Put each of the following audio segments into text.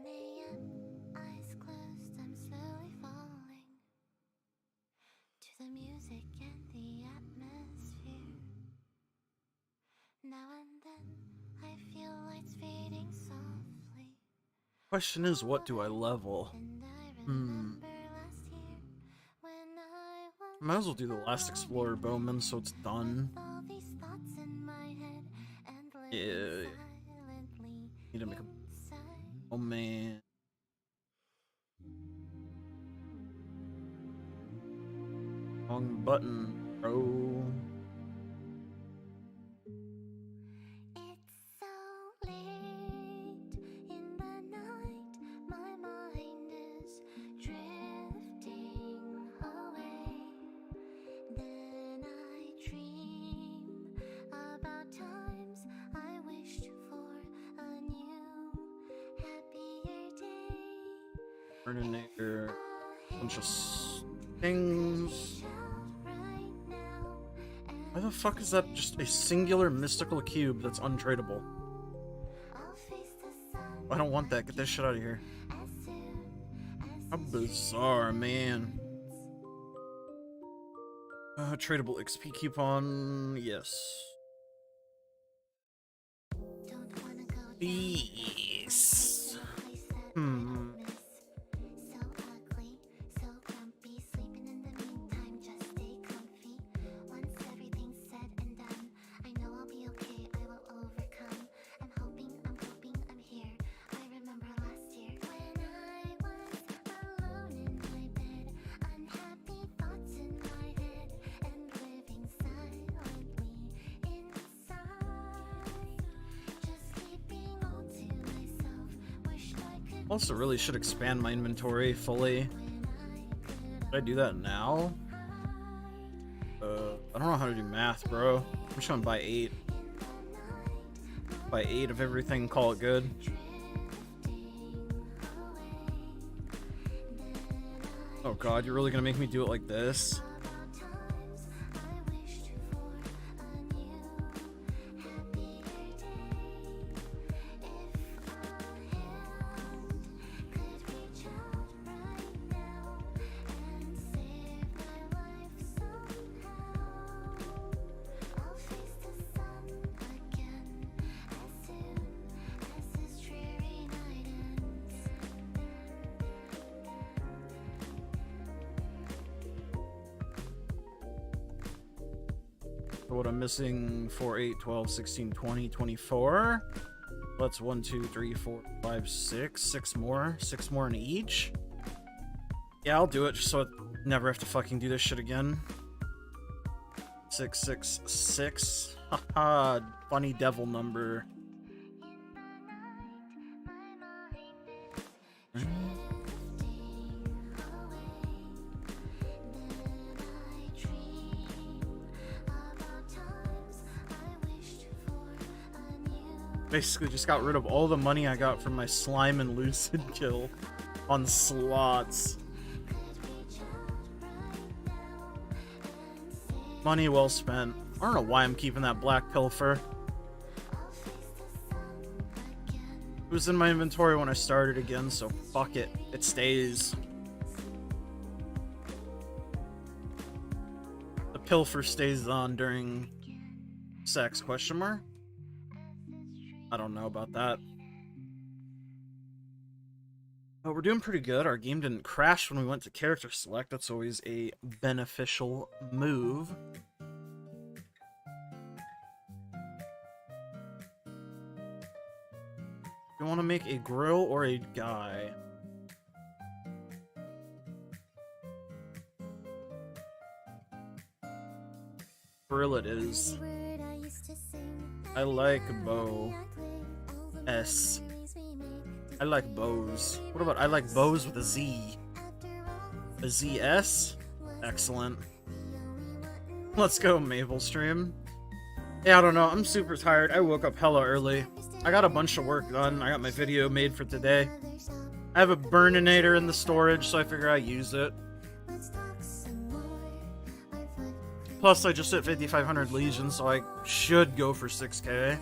a.m., eyes closed, I'm slowly falling to the music and the atmosphere. Now and then, I feel lights fading softly. Question is, what do I level? And I remember last year when I was Might as well do the last Explorer Bowman so it's done. all these thoughts in my head and Yeah. living silently Need to make a... inside. Oh man. Wrong button, bro. It's so late in the night, my mind is drifting away. Then I dream about times I wished for a new, happier day. Burninator. Bunch of things. Why the fuck is that just a singular mystical cube that's untradeable? I don't want that. Get that shit out of here. How bizarre, man. Tradable XP coupon. Yes. Peace. Also, really should expand my inventory fully. Should I do that now? I don't know how to do math, bro. I'm just gonna buy 8. Buy 8 of everything, call it good. Oh god, you're really gonna make me do it like this? What I'm missing, 4, 8, 12, 16, 20, 24. That's 1, 2, 3, 4, 5, 6. 6 more. 6 more in each. Yeah, I'll do it just so I never have to fucking do this shit again. 6, 6, 6. Haha, funny devil number. Basically just got rid of all the money I got from my slime and lucid kill on slots. Money well spent. I don't know why I'm keeping that black pilfer. It was in my inventory when I started again, so fuck it. It stays. The pilfer stays on during sex, question mark? I don't know about that. But we're doing pretty good. Our game didn't crash when we went to character select. That's always a beneficial move. You want to make a grill or a guy? Grill it is. I like bow. S. I like bows. What about I like bows with a Z? A ZS? Excellent. Let's go, Maple stream. Yeah, I don't know. I'm super tired. I woke up hella early. I got a bunch of work done. I got my video made for today. I have a burninator in the storage, so I figure I use it. Plus, I just hit 5,500 Legion, so I should go for 6K.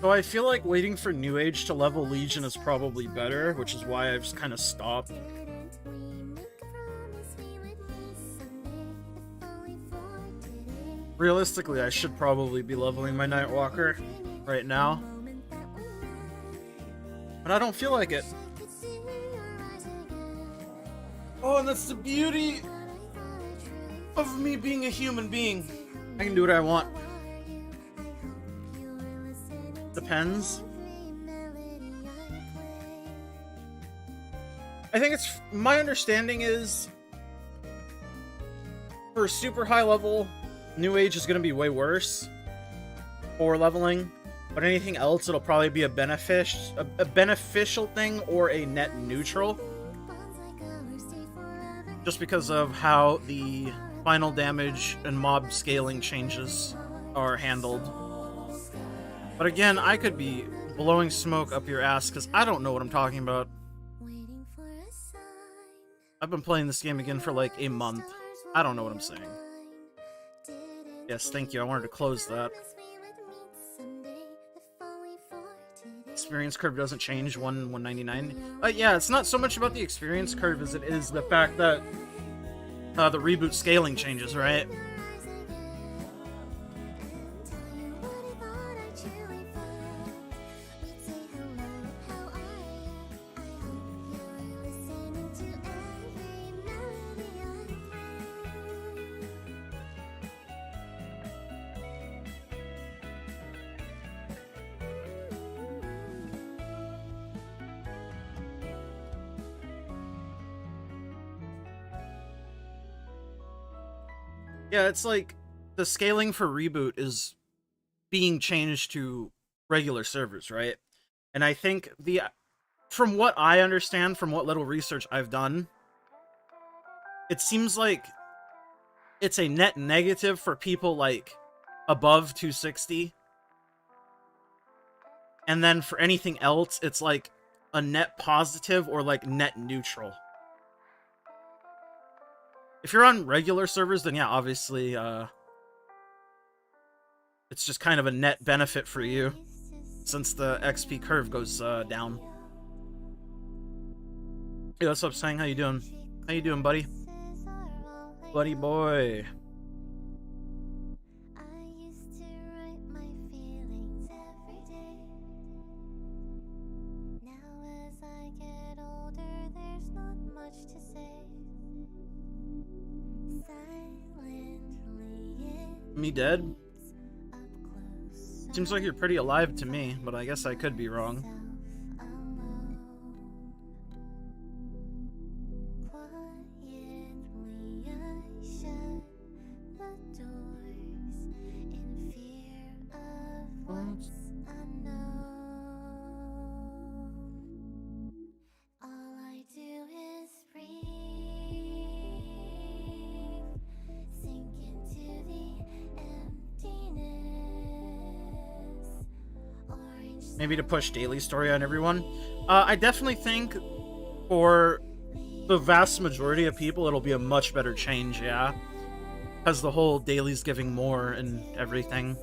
So I feel like waiting for New Age to level Legion is probably better, which is why I've just kind of stopped. Realistically, I should probably be leveling my Nightwalker right now. But I don't feel like it. Oh, and that's the beauty of me being a human being. I can do what I want. Depends. I think it's... My understanding is... For super high level, New Age is going to be way worse for leveling. But anything else, it'll probably be a beneficial thing or a net neutral. Just because of how the final damage and mob scaling changes are handled. But again, I could be blowing smoke up your ass because I don't know what I'm talking about. I've been playing this game again for like a month. I don't know what I'm saying. Yes, thank you. I wanted to close that. Experience curve doesn't change 199. Yeah, it's not so much about the experience curve as it is the fact that the reboot scaling changes, right? Yeah, it's like the scaling for reboot is being changed to regular servers, right? And I think from what I understand, from what little research I've done, it seems like it's a net negative for people like above 260. And then for anything else, it's like a net positive or like net neutral. If you're on regular servers, then yeah, obviously, it's just kind of a net benefit for you, since the XP curve goes down. Hey, what's up, Sang? How you doing? How you doing, buddy? Buddy boy. Me dead? Seems like you're pretty alive to me, but I guess I could be wrong. Maybe to push daily story on everyone. I definitely think for the vast majority of people, it'll be a much better change, yeah. Because the whole daily's giving more and everything.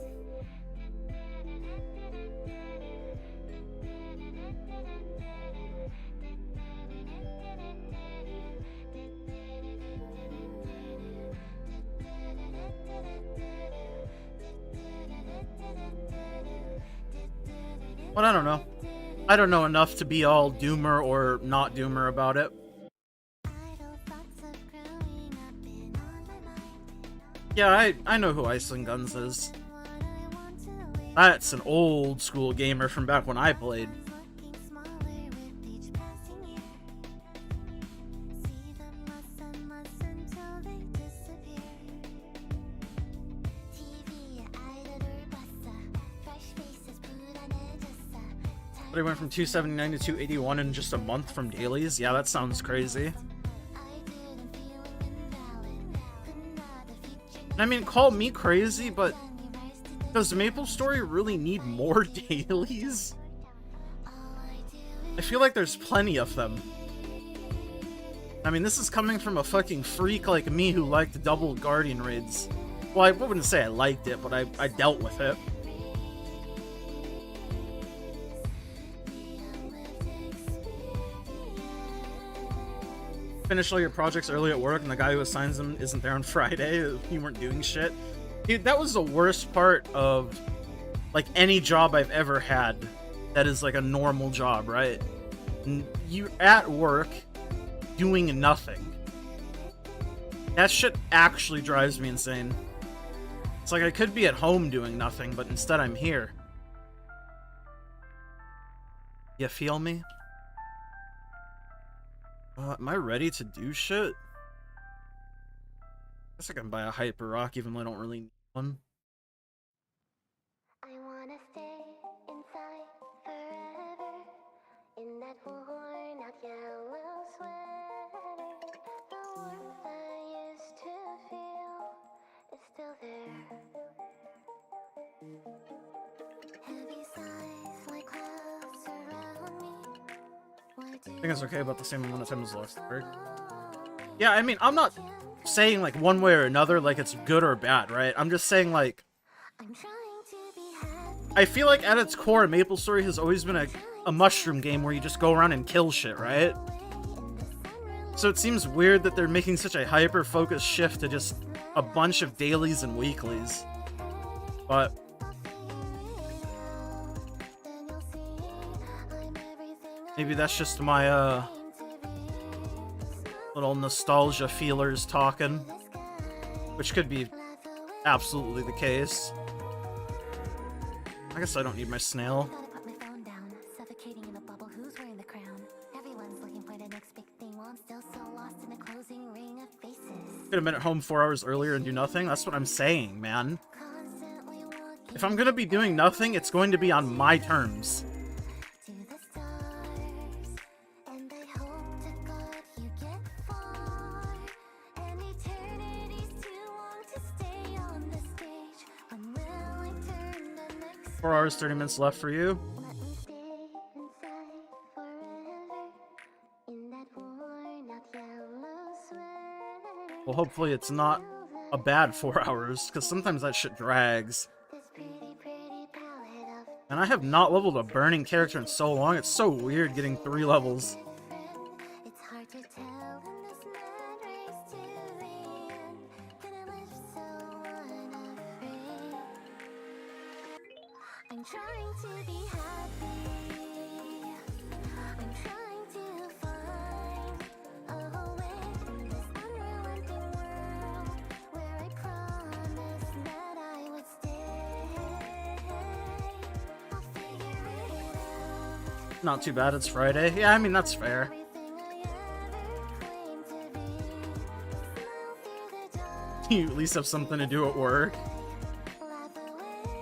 But I don't know. I don't know enough to be all doomer or not doomer about it. Yeah, I know who Iceland Guns is. That's an old school gamer from back when I played. They went from 279 to 281 in just a month from dailies. Yeah, that sounds crazy. I mean, call me crazy, but does maplestory really need more dailies? I feel like there's plenty of them. I mean, this is coming from a fucking freak like me who liked double Guardian raids. Well, I wouldn't say I liked it, but I dealt with it. finish all your projects early at work and the guy who assigns them isn't there on Friday. You weren't doing shit. Dude, that was the worst part of like any job I've ever had that is like a normal job, right? You're at work doing nothing. That shit actually drives me insane. It's like I could be at home doing nothing, but instead I'm here. You feel me? Am I ready to do shit? I guess I can buy a hyper rock even though I don't really need one. I wanna stay inside forever in that worn out yellow sweater. The warmth I used to feel is still there. Heavy sighs like clouds surround me. I think it's okay about the same amount of time as last break. Yeah, I mean, I'm not saying like one way or another like it's good or bad, right? I'm just saying like I feel like at its core, MapleStory has always been a mushroom game where you just go around and kill shit, right? So it seems weird that they're making such a hyper-focused shift to just a bunch of dailies and weeklies. But maybe that's just my little nostalgia feelers talking, which could be absolutely the case. I guess I don't need my snail. Could have been at home 4 hours earlier and do nothing. That's what I'm saying, man. If I'm gonna be doing nothing, it's going to be on my terms. Four hours, 30 minutes left for you. Well, hopefully it's not a bad 4 hours, because sometimes that shit drags. And I have not leveled a burning character in so long, it's so weird getting 3 levels. I'm trying to be happy. I'm trying to find a way in this unrelenting world where I promised that I would stay. I'll figure it out. Not too bad, it's Friday. Yeah, I mean, that's fair. Everything I ever claimed to be. Smile through the dark. You at least have something to do at work. Laugh away.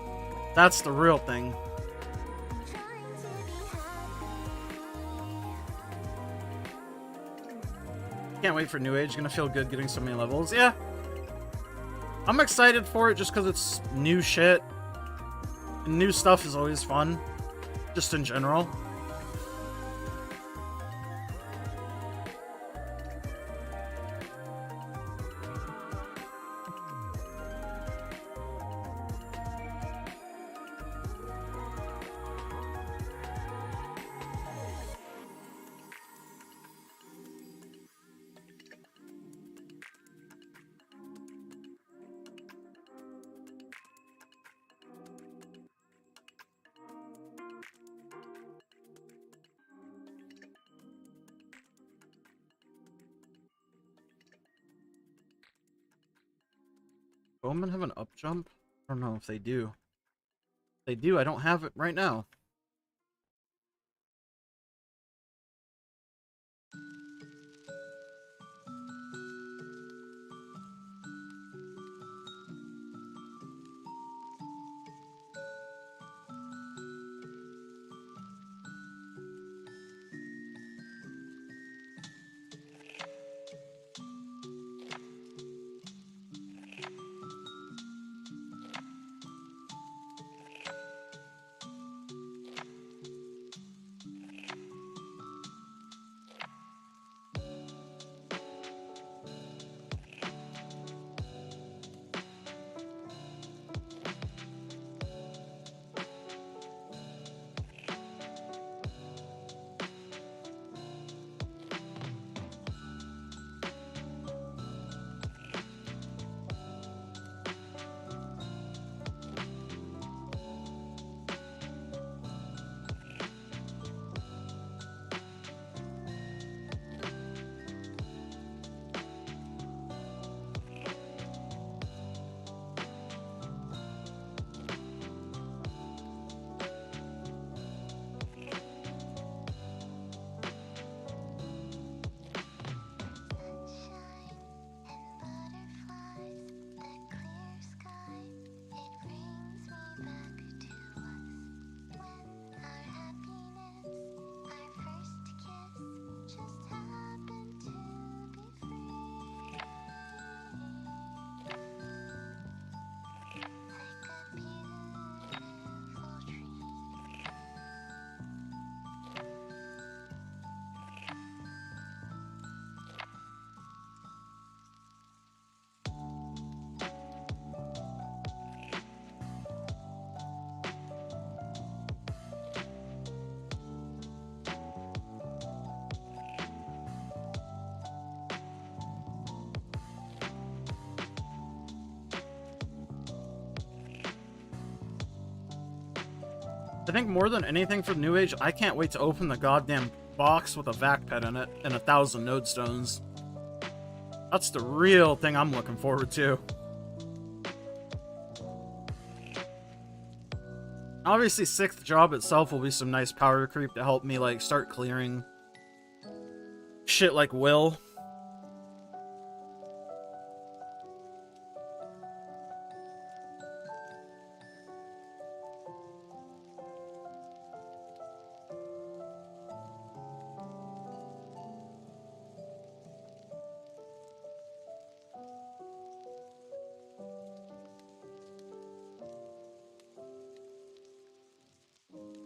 That's the real thing. I'm trying to be happy. Can't wait for New Age. Gonna feel good getting so many levels. Yeah. I'm excited for it just because it's new shit. And new stuff is always fun. Just in general. Bowmen have an up jump? I don't know if they do. If they do, I don't have it right now. I think more than anything for the New Age, I can't wait to open the goddamn box with a vac pet in it and 1,000 node stones. That's the real thing I'm looking forward to. Obviously, 6th job itself will be some nice power creep to help me, like, start clearing shit like Will.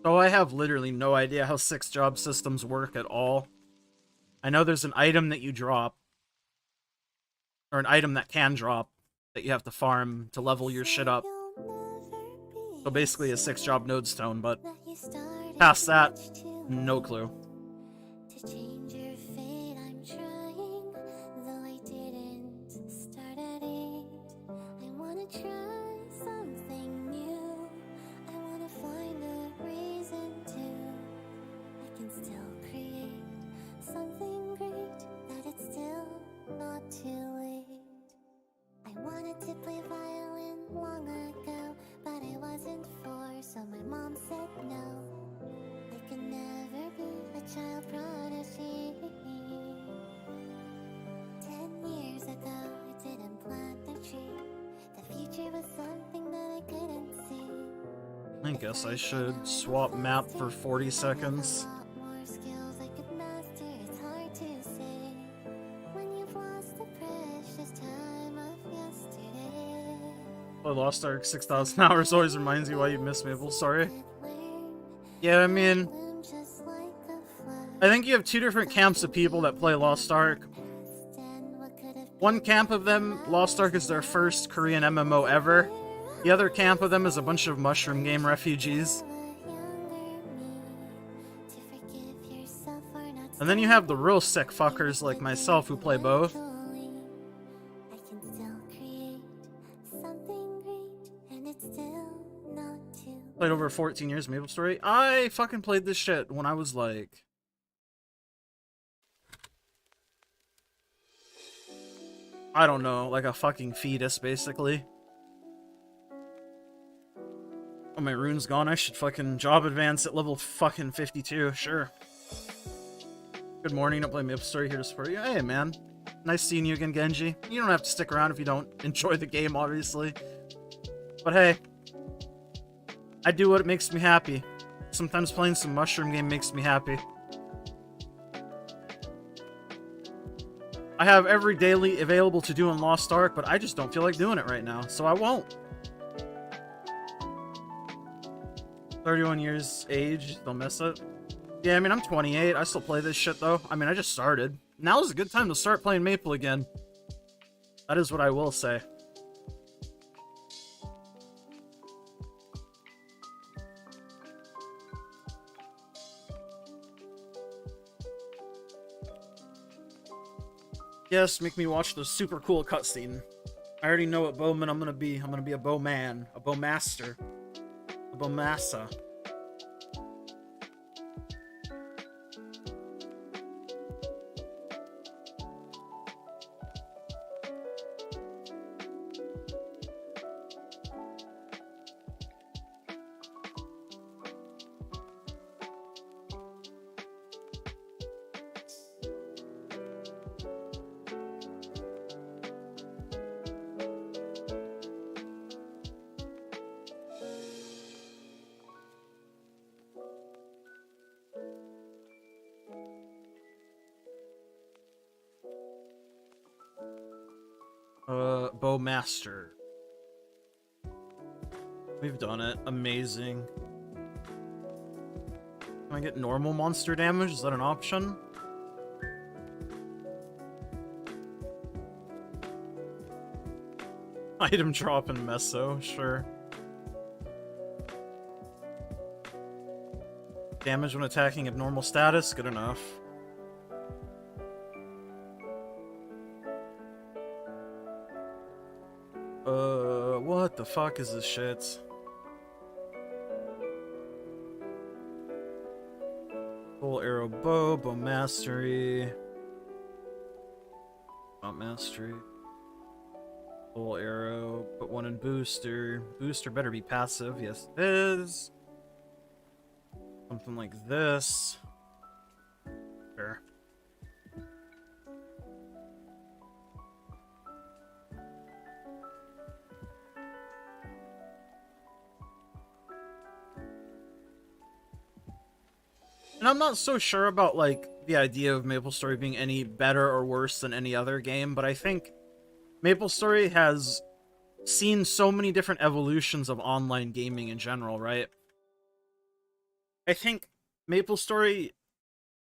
So I have literally no idea how 6 job systems work at all. I know there's an item that you drop, or an item that can drop, that you have to farm to level your shit up. So basically a 6 job node stone, but past that, no clue. To change your fate, I'm trying, though I didn't start at 8. I wanna try something new. I wanna find a reason to. I can still create something great, that it's still not too late. I wanted to play violin long ago, but I wasn't 4, so my mom said no. I could never be a child prodigy. 10 years ago, I didn't plant the tree. The future was something that I couldn't see. I guess I should swap map for 40 seconds. More skills I could master, it's hard to say. When you've lost the precious time of yesterday. I Lost Ark 6,000 hours always reminds you why you miss Maple. Sorry. Yeah, I mean, I think you have 2 different camps of people that play Lost Ark. One camp of them, Lost Ark is their first Korean MMO ever. The other camp of them is a bunch of mushroom game refugees. And then you have the real sick fuckers like myself who play both. Played over 14 years MapleStory. I fucking played this shit when I was like... I don't know, like a fucking fetus, basically. Oh, my rune's gone. I should fucking job advance at level fucking 52. Sure. Good morning. Don't play MapleStory, here to support you. Hey, man. Nice seeing you again, Genji. You don't have to stick around if you don't enjoy the game, obviously. But hey, I do what makes me happy. Sometimes playing some mushroom game makes me happy. I have every daily available to do in Lost Ark, but I just don't feel like doing it right now, so I won't. 31 years age, don't miss it. Yeah, I mean, I'm 28. I still play this shit, though. I mean, I just started. Now is a good time to start playing Maple again. That is what I will say. Yes, make me watch the super cool cutscene. I already know what bowman I'm gonna be. I'm gonna be a bowman, a bowmaster, a bowmassa. Bowmaster. We've done it. Amazing. Can I get normal monster damage? Is that an option? Item drop in Meso, sure. Damage when attacking at normal status, good enough. What the fuck is this shit? arrow, bow mastery. Not mastery. Full arrow, put one in booster. Booster better be passive. Yes, it is. Something like this. Sure. And I'm not so sure about, like, the idea of MapleStory being any better or worse than any other game, but I think MapleStory has seen so many different evolutions of online gaming in general, right? I think MapleStory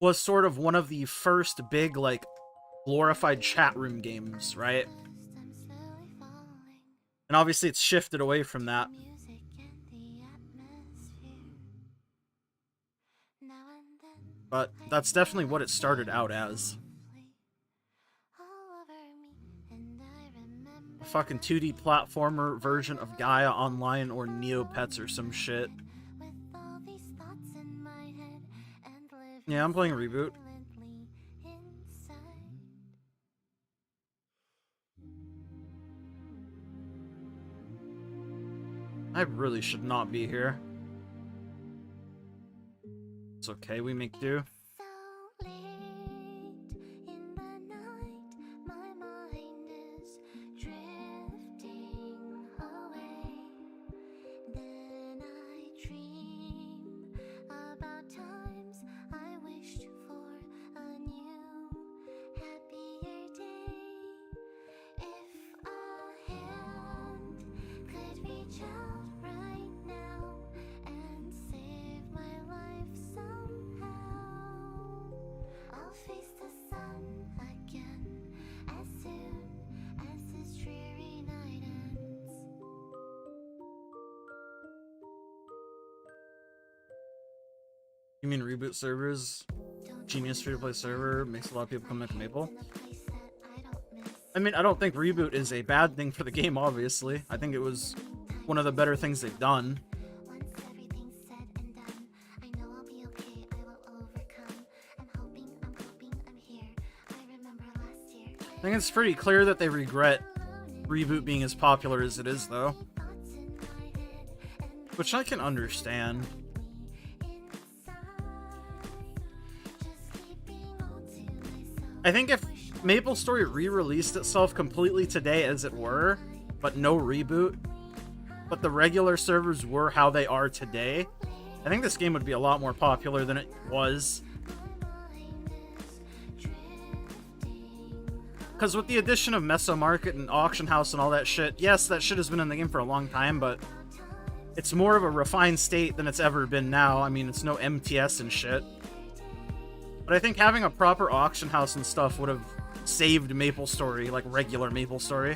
was sort of one of the first big, like, glorified chat room games, right? And obviously it's shifted away from that. But that's definitely what it started out as. A fucking 2D platformer version of Gaia Online or Neopets or some shit. Yeah, I'm playing Reboot. I really should not be here. It's okay, we make do. You mean Reboot servers? Genius free-to-play server makes a lot of people come into Maple. I mean, I don't think Reboot is a bad thing for the game, obviously. I think it was one of the better things they've done. I think it's pretty clear that they regret Reboot being as popular as it is, though. Which I can understand. I think if MapleStory re-released itself completely today as it were, but no reboot, but the regular servers were how they are today, I think this game would be a lot more popular than it was. Because with the addition of Mesomarket and Auction House and all that shit, yes, that shit has been in the game for a long time, but it's more of a refined state than it's ever been now. I mean, it's no MTS and shit. But I think having a proper auction house and stuff would have saved MapleStory, like regular MapleStory.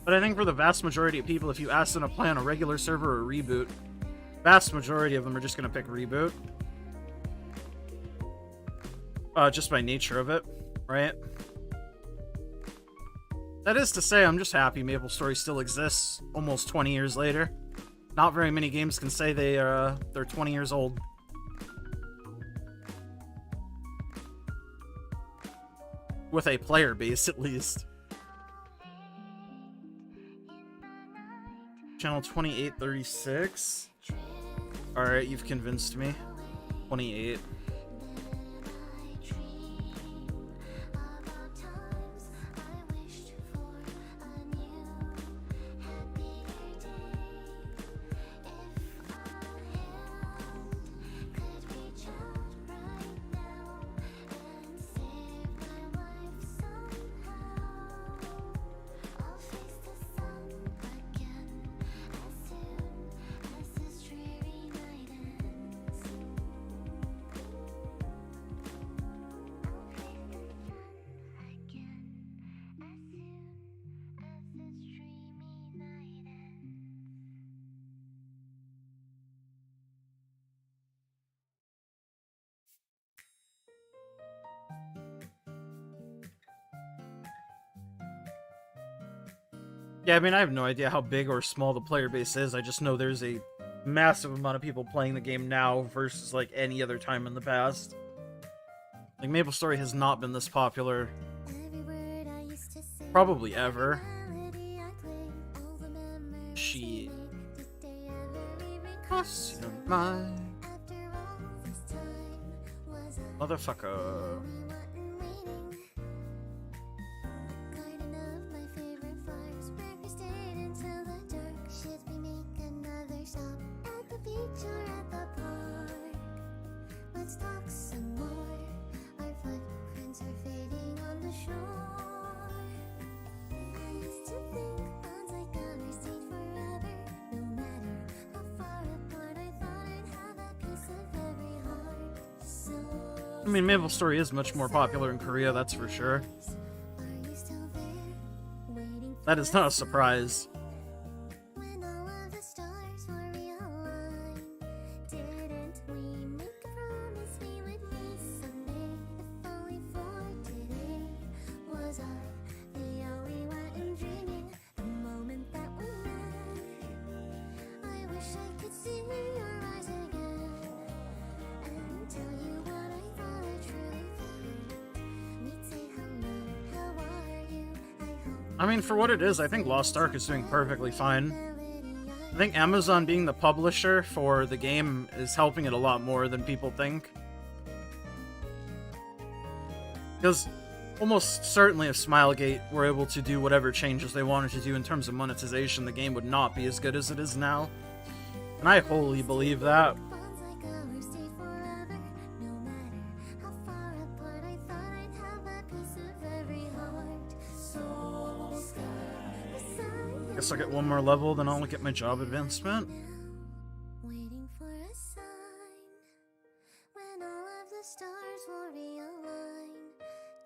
But I think for the vast majority of people, if you ask them to play on a regular server or Reboot, vast majority of them are just going to pick Reboot. Just by nature of it, right? That is to say, I'm just happy MapleStory still exists almost 20 years later. Not very many games can say they're 20 years old. With a player base, at least. Channel 2836. Alright, you've convinced me. 28. Yeah, I mean, I have no idea how big or small the player base is. I just know there's a massive amount of people playing the game now versus like any other time in the past. Like, MapleStory has not been this popular probably ever. Shit. Cross your mind. Motherfucker. Let's talk some more. Our footprints are fading on the shore. I used to think bonds like ours stayed forever. No matter how far apart, I thought I'd have a piece of every heart. So I mean, MapleStory is much more popular in Korea, that's for sure. are you still there? Waiting That is not a surprise. when all of the stars were realigned. Didn't we make a promise we would meet someday? If only for today. Was I the only one dreaming the moment that we met? I wish I could see your eyes again and tell you what I thought I truly felt. We'd say hello, how are you? I hope I mean, for what it is, I think Lost Ark is doing perfectly fine. I think Amazon being the publisher for the game is helping it a lot more than people think. Because almost certainly if Smilegate were able to do whatever changes they wanted to do in terms of monetization, the game would not be as good as it is now. And I wholly believe that. bonds like ours stay forever. No matter how far apart, I thought I'd have a piece of every heart. Soul sky beside Guess I'll get one more level, then I'll get my job advancement. waiting for a sign when all of the stars will realign.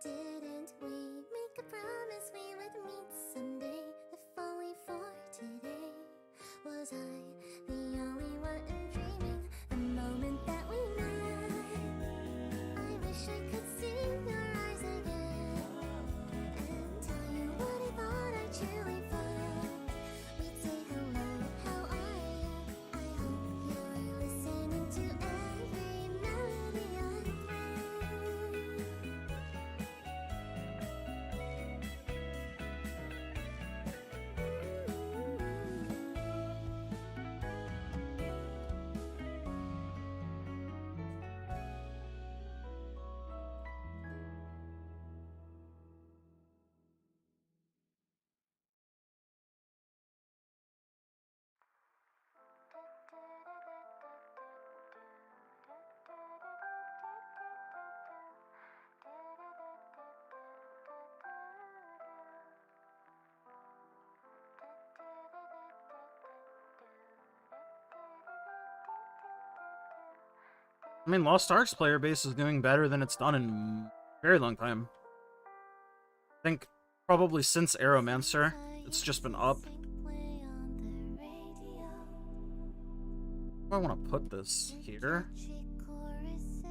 Didn't we make a promise we would meet someday? If only for today. Was I the only one dreaming the moment that we met? I wish I could see your eyes again and tell you what I thought I truly felt. We'd say hello, how are you? I hope you're listening to every melody I play. I mean, Lost Ark's player base is doing better than it's done in a very long time. I think probably since Aeromancer, it's just been up. I want to put this here.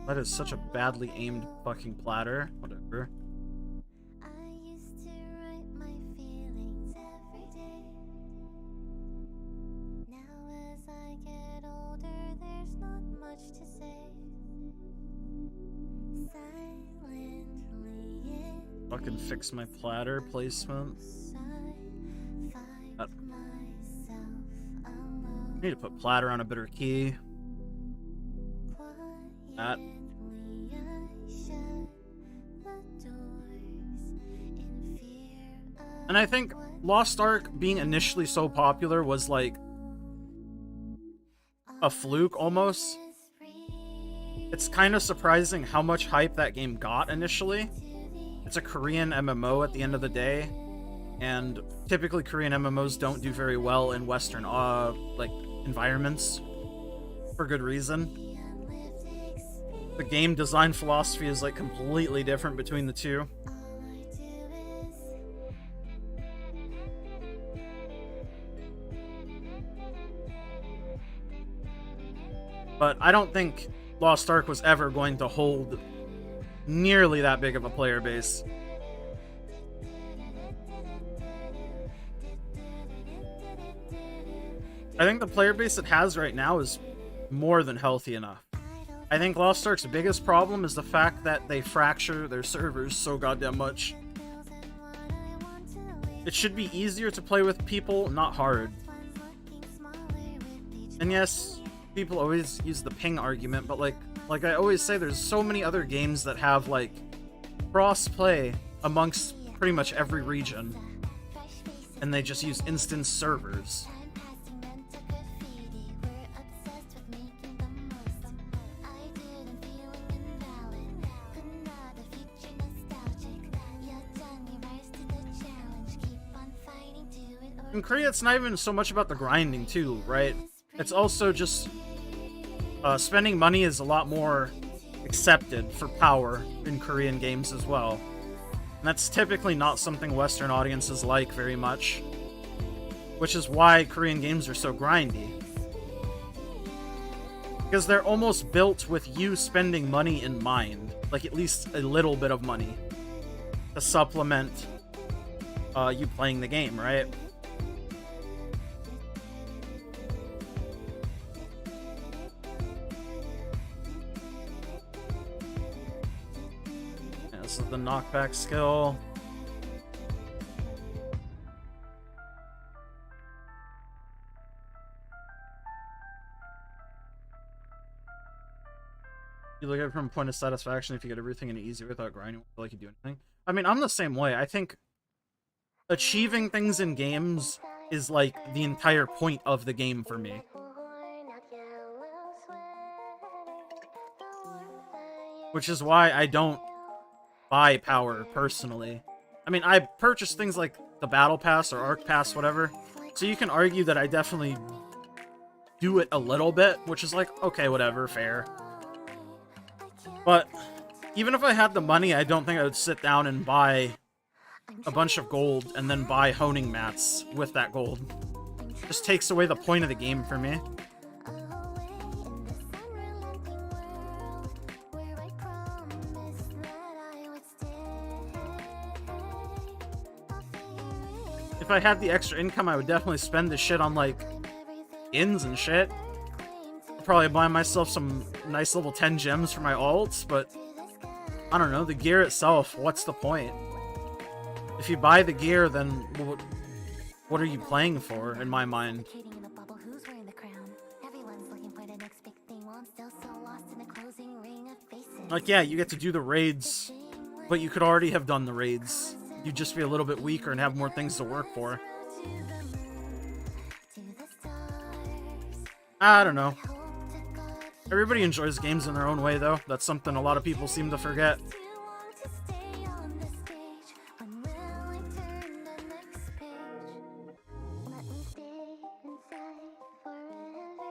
That is such a badly aimed fucking platter. Whatever. I used to write my feelings every day. Now as I get older, there's not much to say. Silently in Fucking fix my platter placement. I find That- myself alone. Need to put platter on a better key. That. Quietly I shut the doors in fear of And I think Lost Ark being initially so popular was like a fluke almost. It's kind of surprising how much hype that game got initially. It's a Korean MMO at the end of the day, and typically Korean MMOs don't do very well in Western like environments for good reason. The game design philosophy is like completely different between the two. But I don't think Lost Ark was ever going to hold nearly that big of a player base. I think the player base it has right now is more than healthy enough. I think Lost Ark's biggest problem is the fact that they fracture their servers so goddamn much. It should be easier to play with people, not hard. And yes, people always use the ping argument, but like I always say, there's so many other games that have like cross-play amongst pretty much every region, and they just use instance servers. In Korea, it's not even so much about the grinding too, right? It's also just spending money is a lot more accepted for power in Korean games as well. And that's typically not something Western audiences like very much, which is why Korean games are so grindy. Because they're almost built with you spending money in mind, like at least a little bit of money to supplement you playing the game, right? This is the knockback skill. You look at it from a point of satisfaction if you get everything in easy without grinding, like you do anything. I mean, I'm the same way. I think achieving things in games is like the entire point of the game for me. Which is why I don't buy power personally. I mean, I purchase things like the Battle Pass or Arc Pass, whatever. So you can argue that I definitely do it a little bit, which is like, okay, whatever, fair. But even if I had the money, I don't think I would sit down and buy a bunch of gold and then buy honing mats with that gold. Just takes away the point of the game for me. If I had the extra income, I would definitely spend this shit on, like, skins and shit. I'd probably buy myself some nice level 10 gems for my alts, but I don't know, the gear itself, what's the point? If you buy the gear, then what are you playing for, in my mind? Like, yeah, you get to do the raids, but you could already have done the raids. You'd just be a little bit weaker and have more things to work for. I don't know. Everybody enjoys games in their own way, though. That's something a lot of people seem to forget.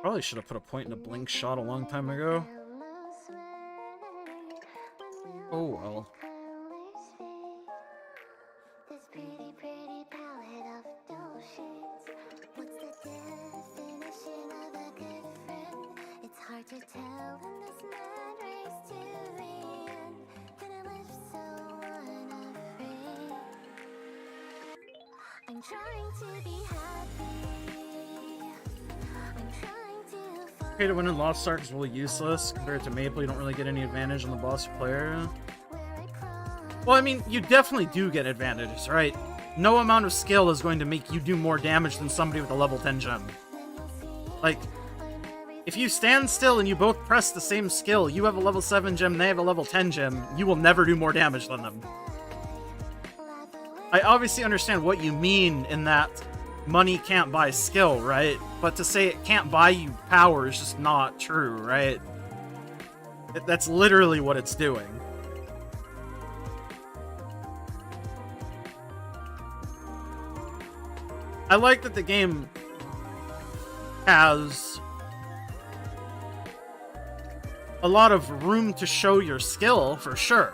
Probably should have put a point in a blink shot a long time ago. Oh well. Okay, to win in Lost Ark is really useless. Compared to Maple, you don't really get any advantage on the boss player. Well, I mean, you definitely do get advantages, right? No amount of skill is going to make you do more damage than somebody with a level 10 gem. Like, if you stand still and you both press the same skill, you have a level 7 gem, they have a level 10 gem, you will never do more damage than them. I obviously understand what you mean in that money can't buy skill, right? But to say it can't buy you power is just not true, right? That's literally what it's doing. I like that the game has a lot of room to show your skill, for sure.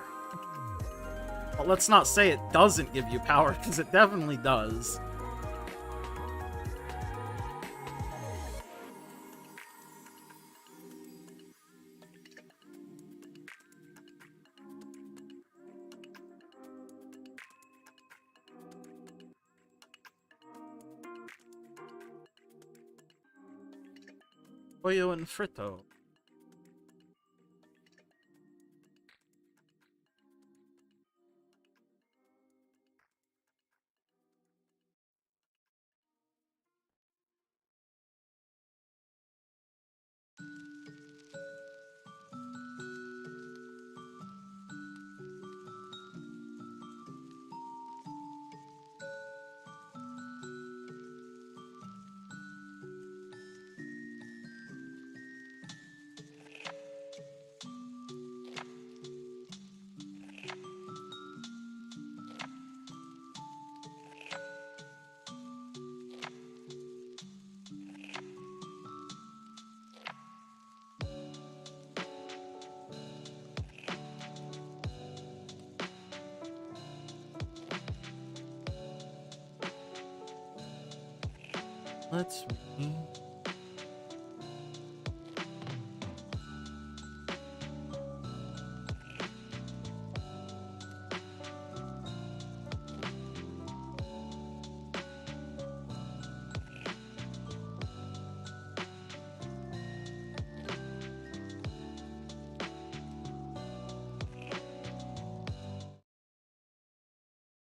But let's not say it doesn't give you power, because it definitely does. Pollo and frito. Let's see.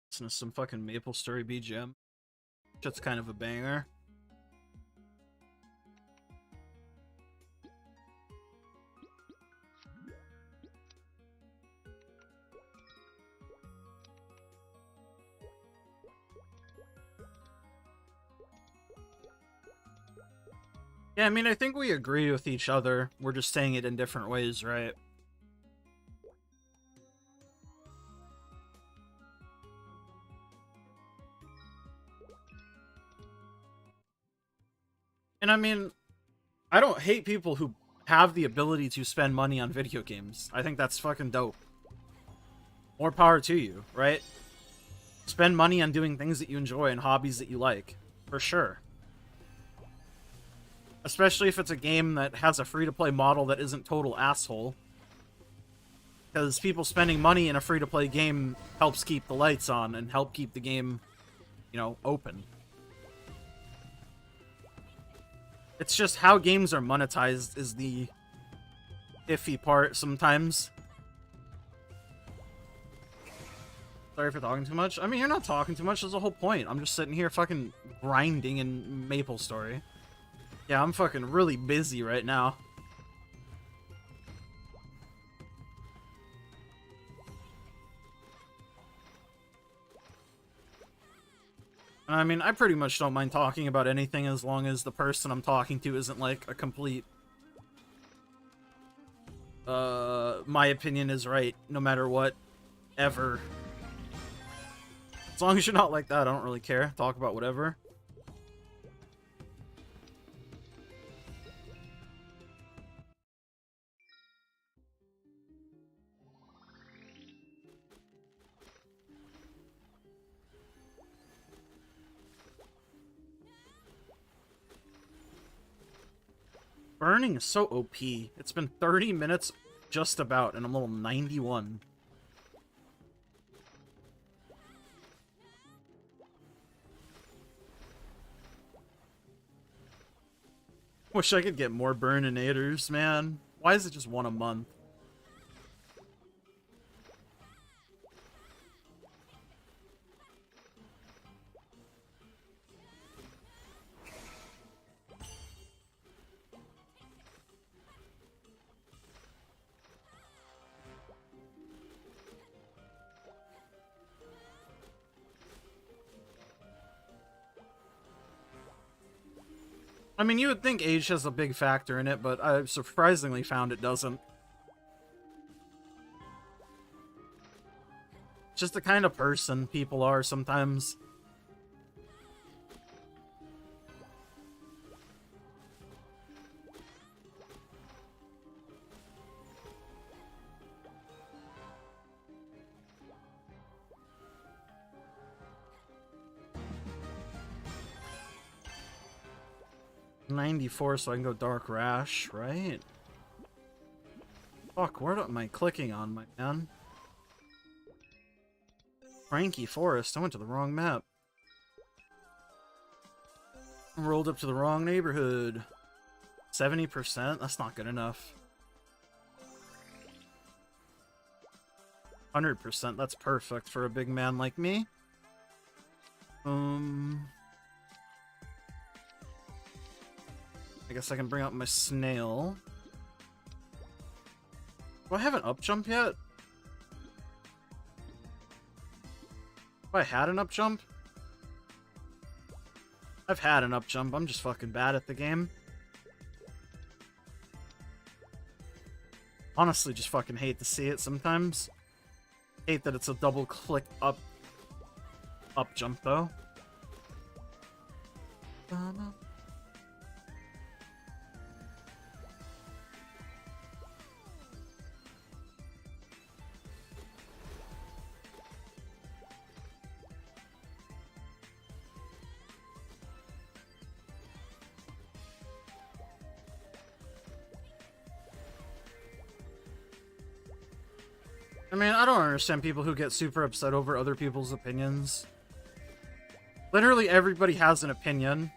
Listen to some fucking MapleStory BGM. That's kind of a banger. Yeah, I mean, I think we agree with each other. We're just saying it in different ways, right? And I mean, I don't hate people who have the ability to spend money on video games. I think that's fucking dope. More power to you, right? Spend money on doing things that you enjoy and hobbies that you like. For sure. Especially if it's a game that has a free-to-play model that isn't total asshole. Because people spending money in a free-to-play game helps keep the lights on and help keep the game, you know, open. It's just how games are monetized is the iffy part sometimes. Sorry for talking too much. I mean, you're not talking too much. That's the whole point. I'm just sitting here fucking grinding in MapleStory. Yeah, I'm fucking really busy right now. I mean, I pretty much don't mind talking about anything as long as the person I'm talking to isn't like a complete... my opinion is right, no matter what, ever. As long as you're not like that, I don't really care. Talk about whatever. Burning is so OP. It's been 30 minutes just about, and I'm level 91. Wish I could get more burninators, man. Why is it just one a month? I mean, you would think age has a big factor in it, but I've surprisingly found it doesn't. Just the kind of person people are sometimes. $94, so I can go Dark Rash, right? Fuck, what am I clicking on, my man? Frankie Forest, I went to the wrong map. Rolled up to the wrong neighborhood. 70%? That's not good enough. 100%, that's perfect for a big man like me. I guess I can bring out my snail. Do I have an up jump yet? Have I had an up jump? I've had an up jump. I'm just fucking bad at the game. Honestly, just fucking hate to see it sometimes. Hate that it's a double click up jump though. I mean, I don't understand people who get super upset over other people's opinions. Literally everybody has an opinion.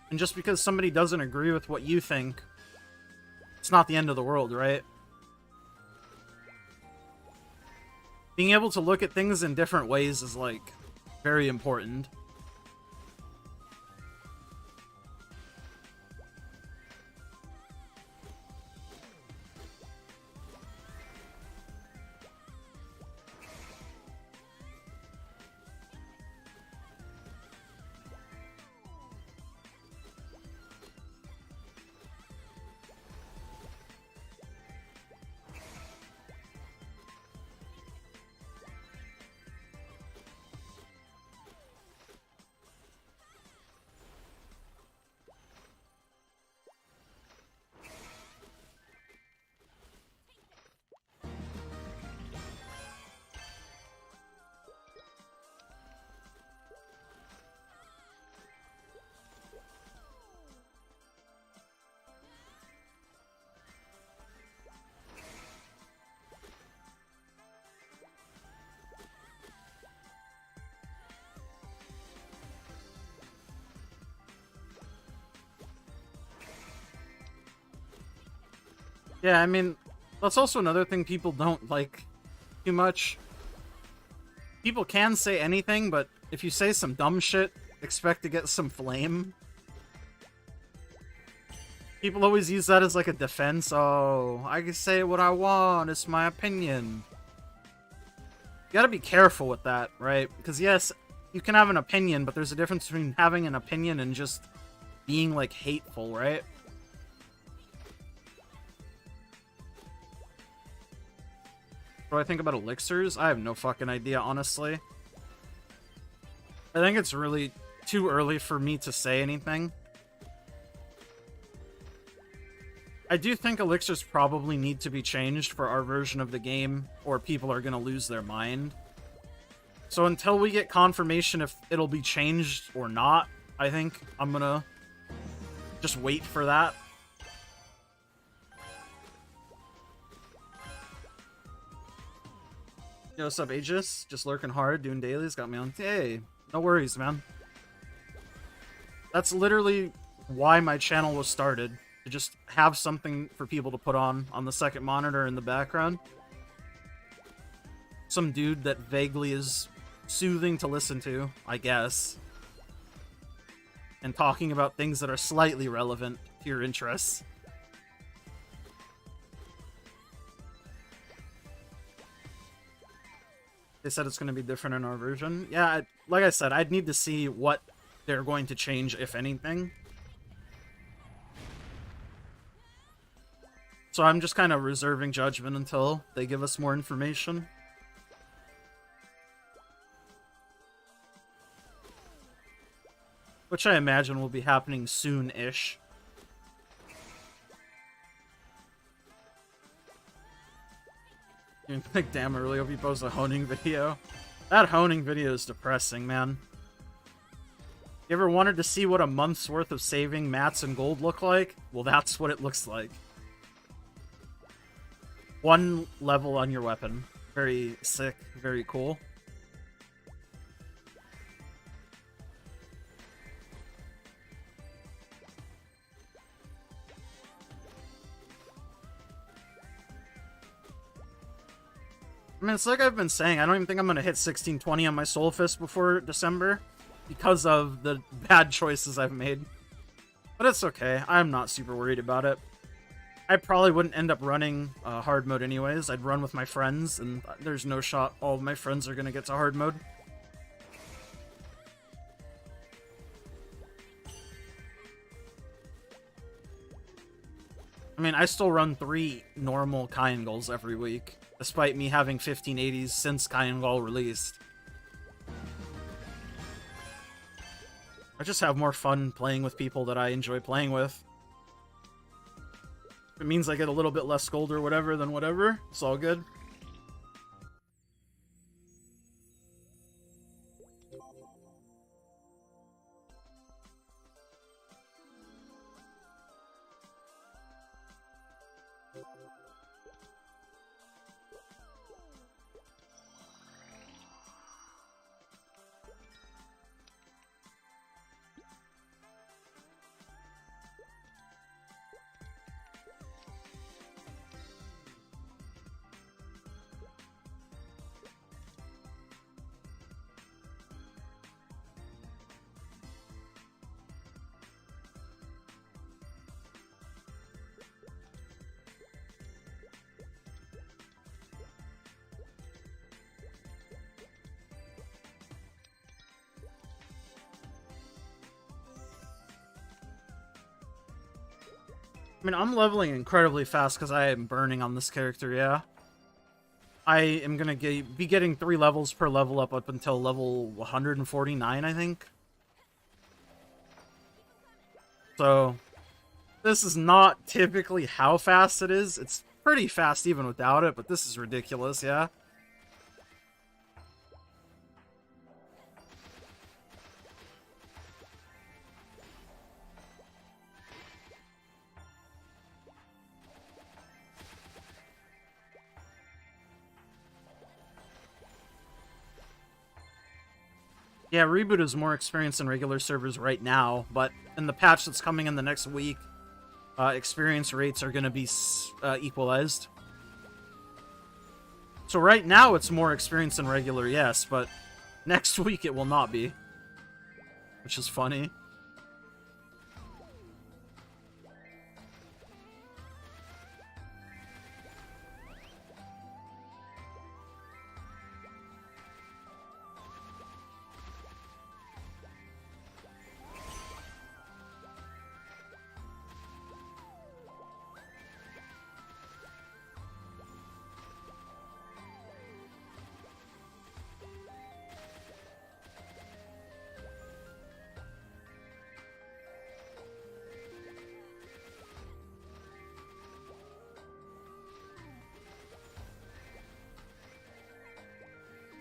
And just because somebody doesn't agree with what you think, it's not the end of the world, right? Being able to look at things in different ways is, like, very important. Yeah, I mean, that's also another thing people don't like too much. People can say anything, but if you say some dumb shit, expect to get some flame. People always use that as like a defense. Oh, I can say what I want, it's my opinion. You gotta be careful with that, right? Because yes, you can have an opinion, but there's a difference between having an opinion and just being like hateful, right? What do I think about elixirs? I have no fucking idea, honestly. I think it's really too early for me to say anything. I do think elixirs probably need to be changed for our version of the game, or people are gonna lose their mind. So until we get confirmation if it'll be changed or not, I think I'm gonna just wait for that. Yo, what's up, Aegis? Just lurking hard, doing dailies, got me on. Hey, no worries, man. That's literally why my channel was started. To just have something for people to put on the second monitor in the background. Some dude that vaguely is soothing to listen to, I guess. And talking about things that are slightly relevant to your interests. They said it's going to be different in our version. Yeah, like I said, I'd need to see what they're going to change, if anything. So I'm just kind of reserving judgment until they give us more information. Which I imagine will be happening soon-ish. You're like, damn, I really hope you post a honing video. That honing video is depressing, man. You ever wanted to see what a month's worth of saving mats and gold look like? Well, that's what it looks like. One level on your weapon. Very sick, very cool. I mean, it's like I've been saying, I don't even think I'm going to hit 1620 on my Soul Fist before December because of the bad choices I've made. But it's okay. I'm not super worried about it. I probably wouldn't end up running hard mode anyways. I'd run with my friends, and there's no shot all of my friends are going to get to hard mode. I mean, I still run 3 normal Kayangals every week, despite me having 1580s since Kayangal released. I just have more fun playing with people that I enjoy playing with. If it means I get a little bit less gold or whatever, then whatever. It's all good. I mean, I'm leveling incredibly fast because I am burning on this character, yeah. I am going to be getting 3 levels per level up until level 149, I think. So, this is not typically how fast it is. It's pretty fast even without it, but this is ridiculous, yeah. Yeah, Reboot is more experienced than regular servers right now, but in the patch that's coming in the next week, experience rates are going to be equalized. So right now it's more experienced than regular, yes, but next week it will not be. Which is funny.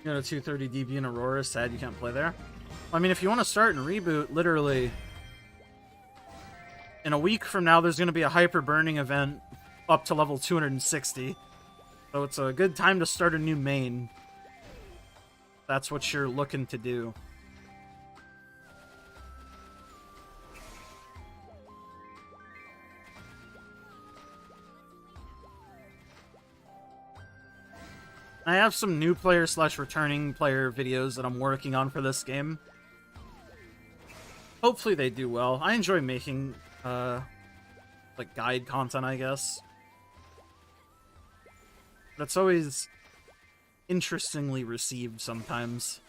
You got a 230 DB in Aurora, sad you can't play there. I mean, if you want to start and Reboot, literally, in a week from now, there's going to be a hyper burning event up to level 260. So it's a good time to start a new main. That's what you're looking to do. I have some new player / returning player videos that I'm working on for this game. Hopefully they do well. I enjoy making, like, guide content, I guess. That's always interestingly received sometimes.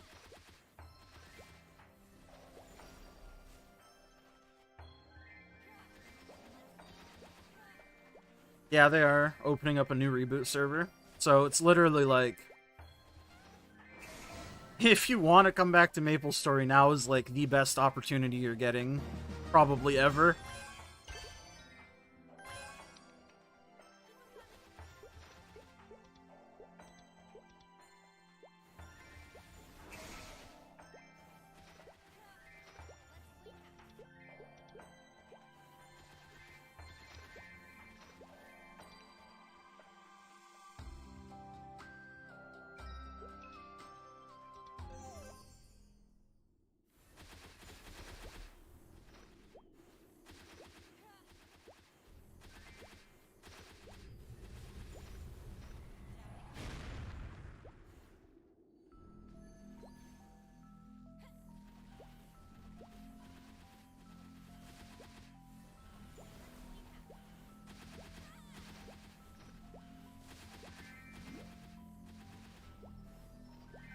Yeah, they are opening up a new Reboot server. So it's literally like, if you want to come back to MapleStory, now is like the best opportunity you're getting, probably ever.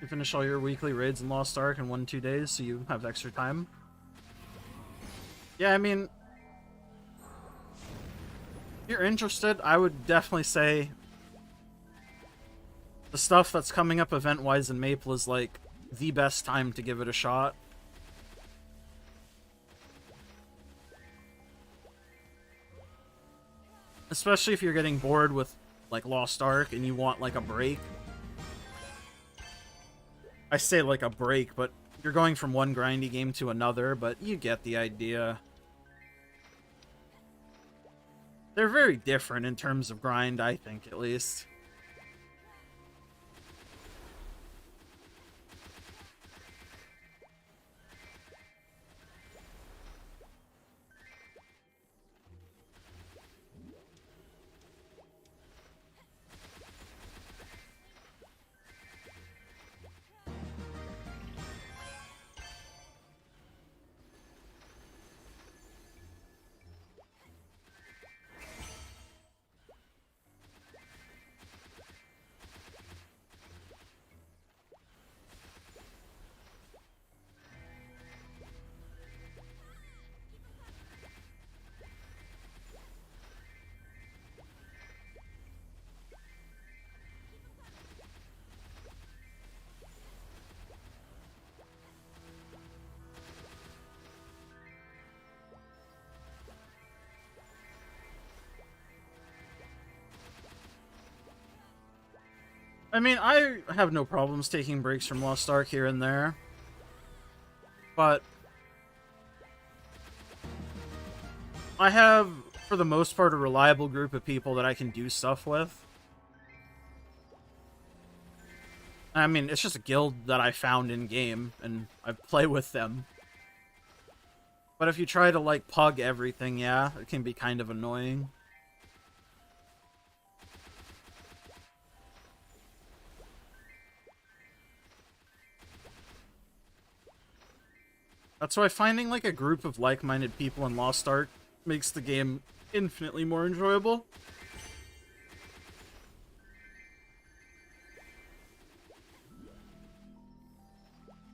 You finish all your weekly raids in Lost Ark in 1-2 days, so you have extra time. Yeah, I mean, if you're interested, I would definitely say the stuff that's coming up event-wise in Maple is, like, the best time to give it a shot. Especially if you're getting bored with, like, Lost Ark and you want, like, a break. I say, like, a break, but you're going from one grindy game to another, but you get the idea. They're very different in terms of grind, I think, at least. I mean, I have no problems taking breaks from Lost Ark here and there. But I have, for the most part, a reliable group of people that I can do stuff with. I mean, it's just a guild that I found in-game, and I play with them. But if you try to, like, pug everything, yeah, it can be kind of annoying. That's why finding, like, a group of like-minded people in Lost Ark makes the game infinitely more enjoyable.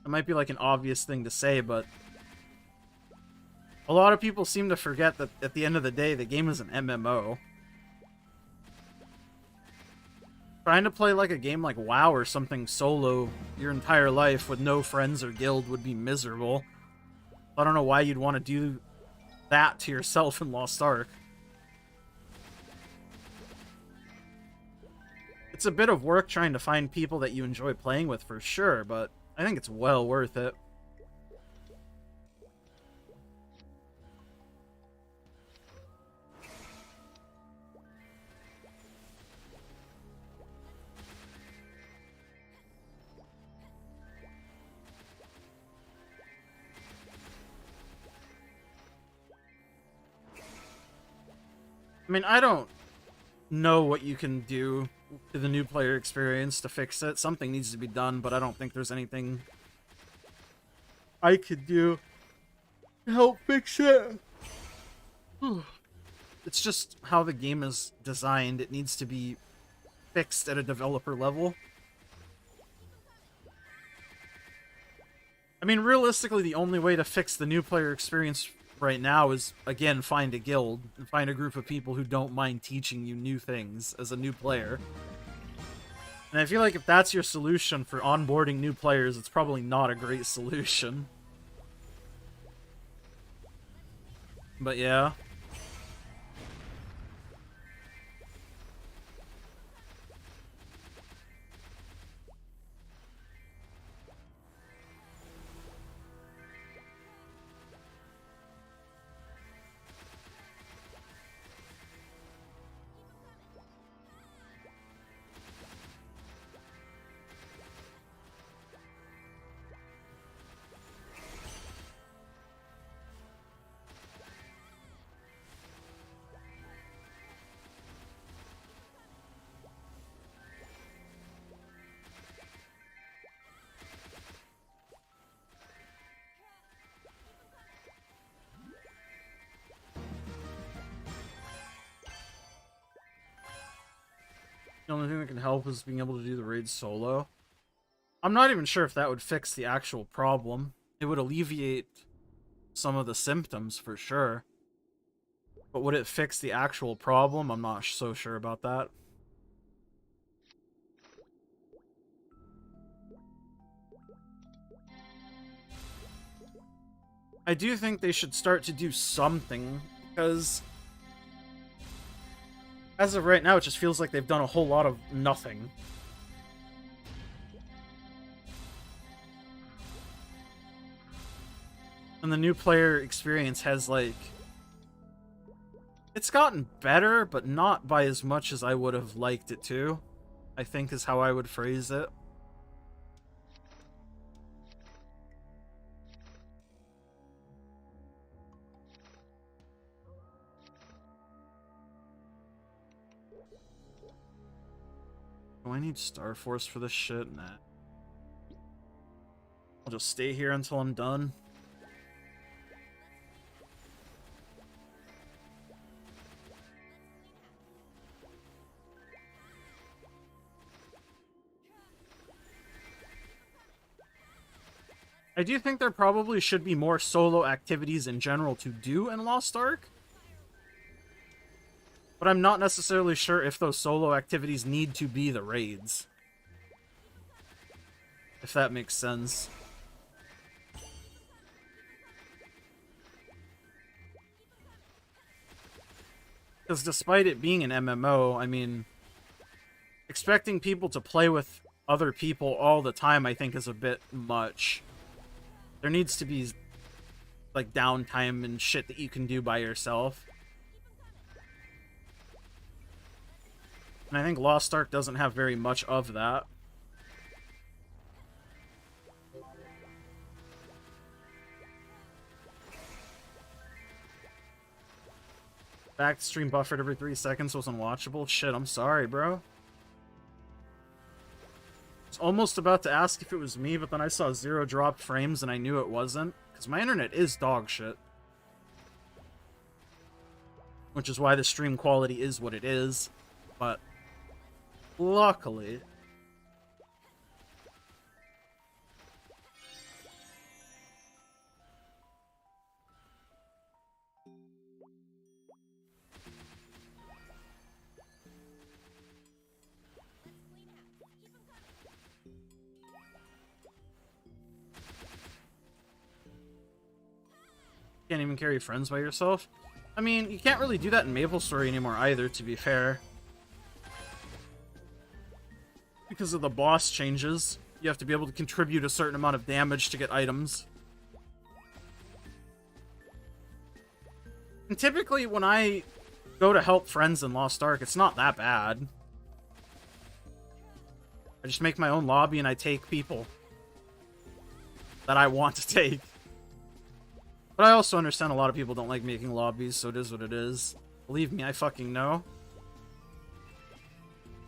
It might be, like, an obvious thing to say, but a lot of people seem to forget that at the end of the day, the game is an MMO. Trying to play, like, a game like WoW or something solo your entire life with no friends or guild would be miserable. I don't know why you'd want to do that to yourself in Lost Ark. It's a bit of work trying to find people that you enjoy playing with for sure, but I think it's well worth it. I mean, I don't know what you can do to the new player experience to fix it. Something needs to be done, but I don't think there's anything I could do to help fix it. It's just how the game is designed. It needs to be fixed at a developer level. I mean, realistically, the only way to fix the new player experience right now is, again, find a guild and find a group of people who don't mind teaching you new things as a new player. And I feel like if that's your solution for onboarding new players, it's probably not a great solution. But yeah. The only thing that can help is being able to do the raids solo. I'm not even sure if that would fix the actual problem. It would alleviate some of the symptoms for sure. But would it fix the actual problem? I'm not so sure about that. I do think they should start to do something, because as of right now, it just feels like they've done a whole lot of nothing. And the new player experience has, like... It's gotten better, but not by as much as I would have liked it to, I think is how I would phrase it. Do I need Star Force for this shit? Nah. I'll just stay here until I'm done. I do think there probably should be more solo activities in general to do in Lost Ark. But I'm not necessarily sure if those solo activities need to be the raids. If that makes sense. Because despite it being an MMO, I mean, expecting people to play with other people all the time, I think, is a bit much. There needs to be, like, downtime and shit that you can do by yourself. And I think Lost Ark doesn't have very much of that. Back stream buffered every 3 seconds was unwatchable. Shit, I'm sorry, bro. I was almost about to ask if it was me, but then I saw 0 dropped frames and I knew it wasn't. Because my internet is dog shit. Which is why the stream quality is what it is. But luckily... Can't even carry friends by yourself? I mean, you can't really do that in MapleStory anymore either, to be fair. Because of the boss changes, you have to be able to contribute a certain amount of damage to get items. And typically, when I go to help friends in Lost Ark, it's not that bad. I just make my own lobby and I take people that I want to take. But I also understand a lot of people don't like making lobbies, so it is what it is. Believe me, I fucking know.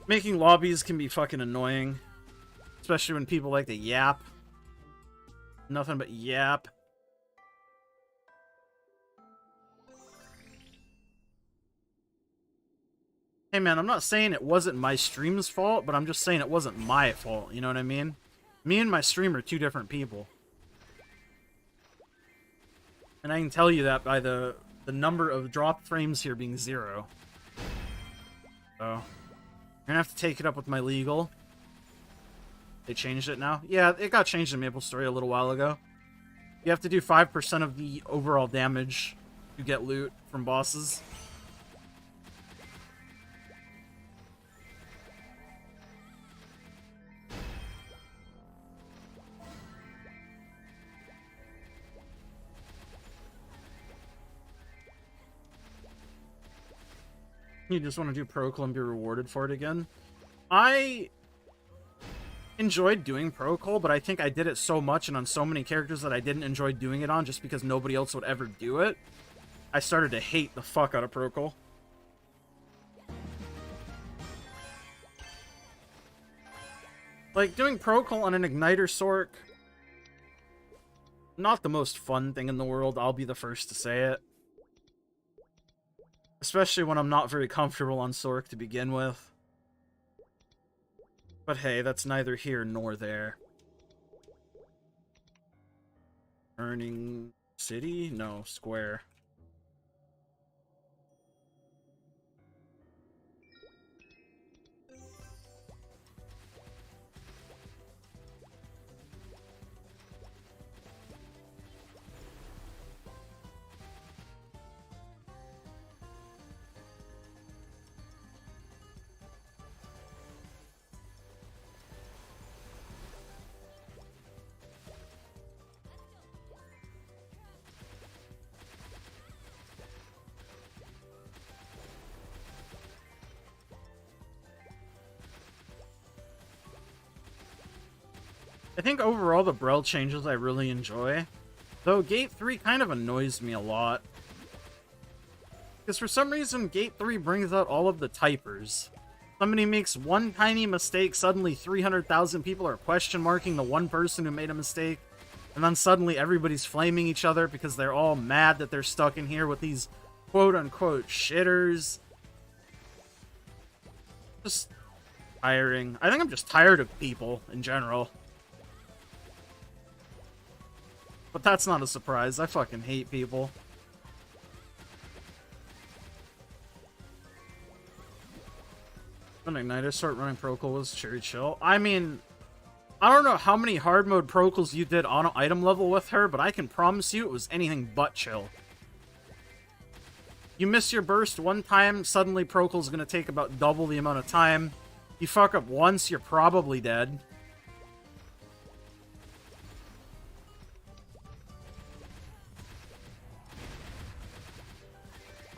Making lobbies can be fucking annoying. Especially when people like to yap. Nothing but yap. Hey man, I'm not saying it wasn't my stream's fault, but I'm just saying it wasn't my fault, you know what I mean? Me and my stream are two different people. And I can tell you that by the number of drop frames here being 0. So, you're gonna have to take it up with my legal. They changed it now? Yeah, it got changed in MapleStory a little while ago. You have to do 5% of the overall damage to get loot from bosses. You just want to do Protocol and be rewarded for it again? I enjoyed doing Protocol, but I think I did it so much and on so many characters that I didn't enjoy doing it on just because nobody else would ever do it. I started to hate the fuck out of Protocol. Like, doing Protocol on an Igniter Sork, not the most fun thing in the world, I'll be the first to say it. Especially when I'm not very comfortable on Sork to begin with. But hey, that's neither here nor there. Burning city? No, square. I think overall the Brel changes I really enjoy, though Gate 3 kind of annoys me a lot. Because for some reason, Gate 3 brings out all of the typers. Somebody makes one tiny mistake, suddenly 300,000 people are question marking the one person who made a mistake, and then suddenly everybody's flaming each other because they're all mad that they're stuck in here with these quote-unquote shitters. Just tiring. I think I'm just tired of people in general. But that's not a surprise. I fucking hate people. When Igniter start running Procol was cherry chill. I mean, I don't know how many hard mode Procals you did on item level with her, but I can promise you it was anything but chill. You miss your burst one time, suddenly Procal's gonna take about double the amount of time. You fuck up once, you're probably dead.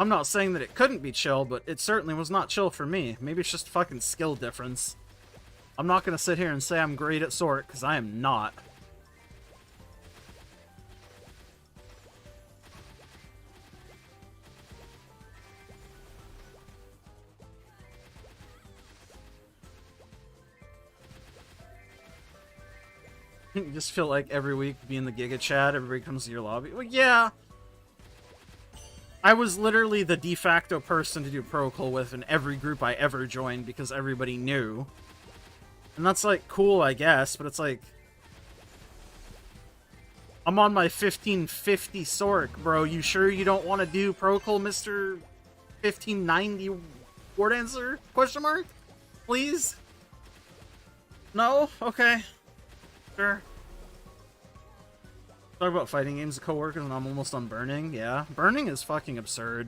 I'm not saying that it couldn't be chill, but it certainly was not chill for me. Maybe it's just fucking skill difference. I'm not gonna sit here and say I'm great at Sort, because I am not. You just feel like every week being the Giga Chat, everybody comes to your lobby. Well, yeah. I was literally the de facto person to do Procol with in every group I ever joined because everybody knew. And that's, like, cool, I guess, but it's like... I'm on my 1550 Sork, bro. You sure you don't want to do Procol, Mr. 1590 War Dancer? Question mark? Please? No? Okay. Sure. Talk about fighting games with coworkers and I'm almost on Burning. Yeah, Burning is fucking absurd.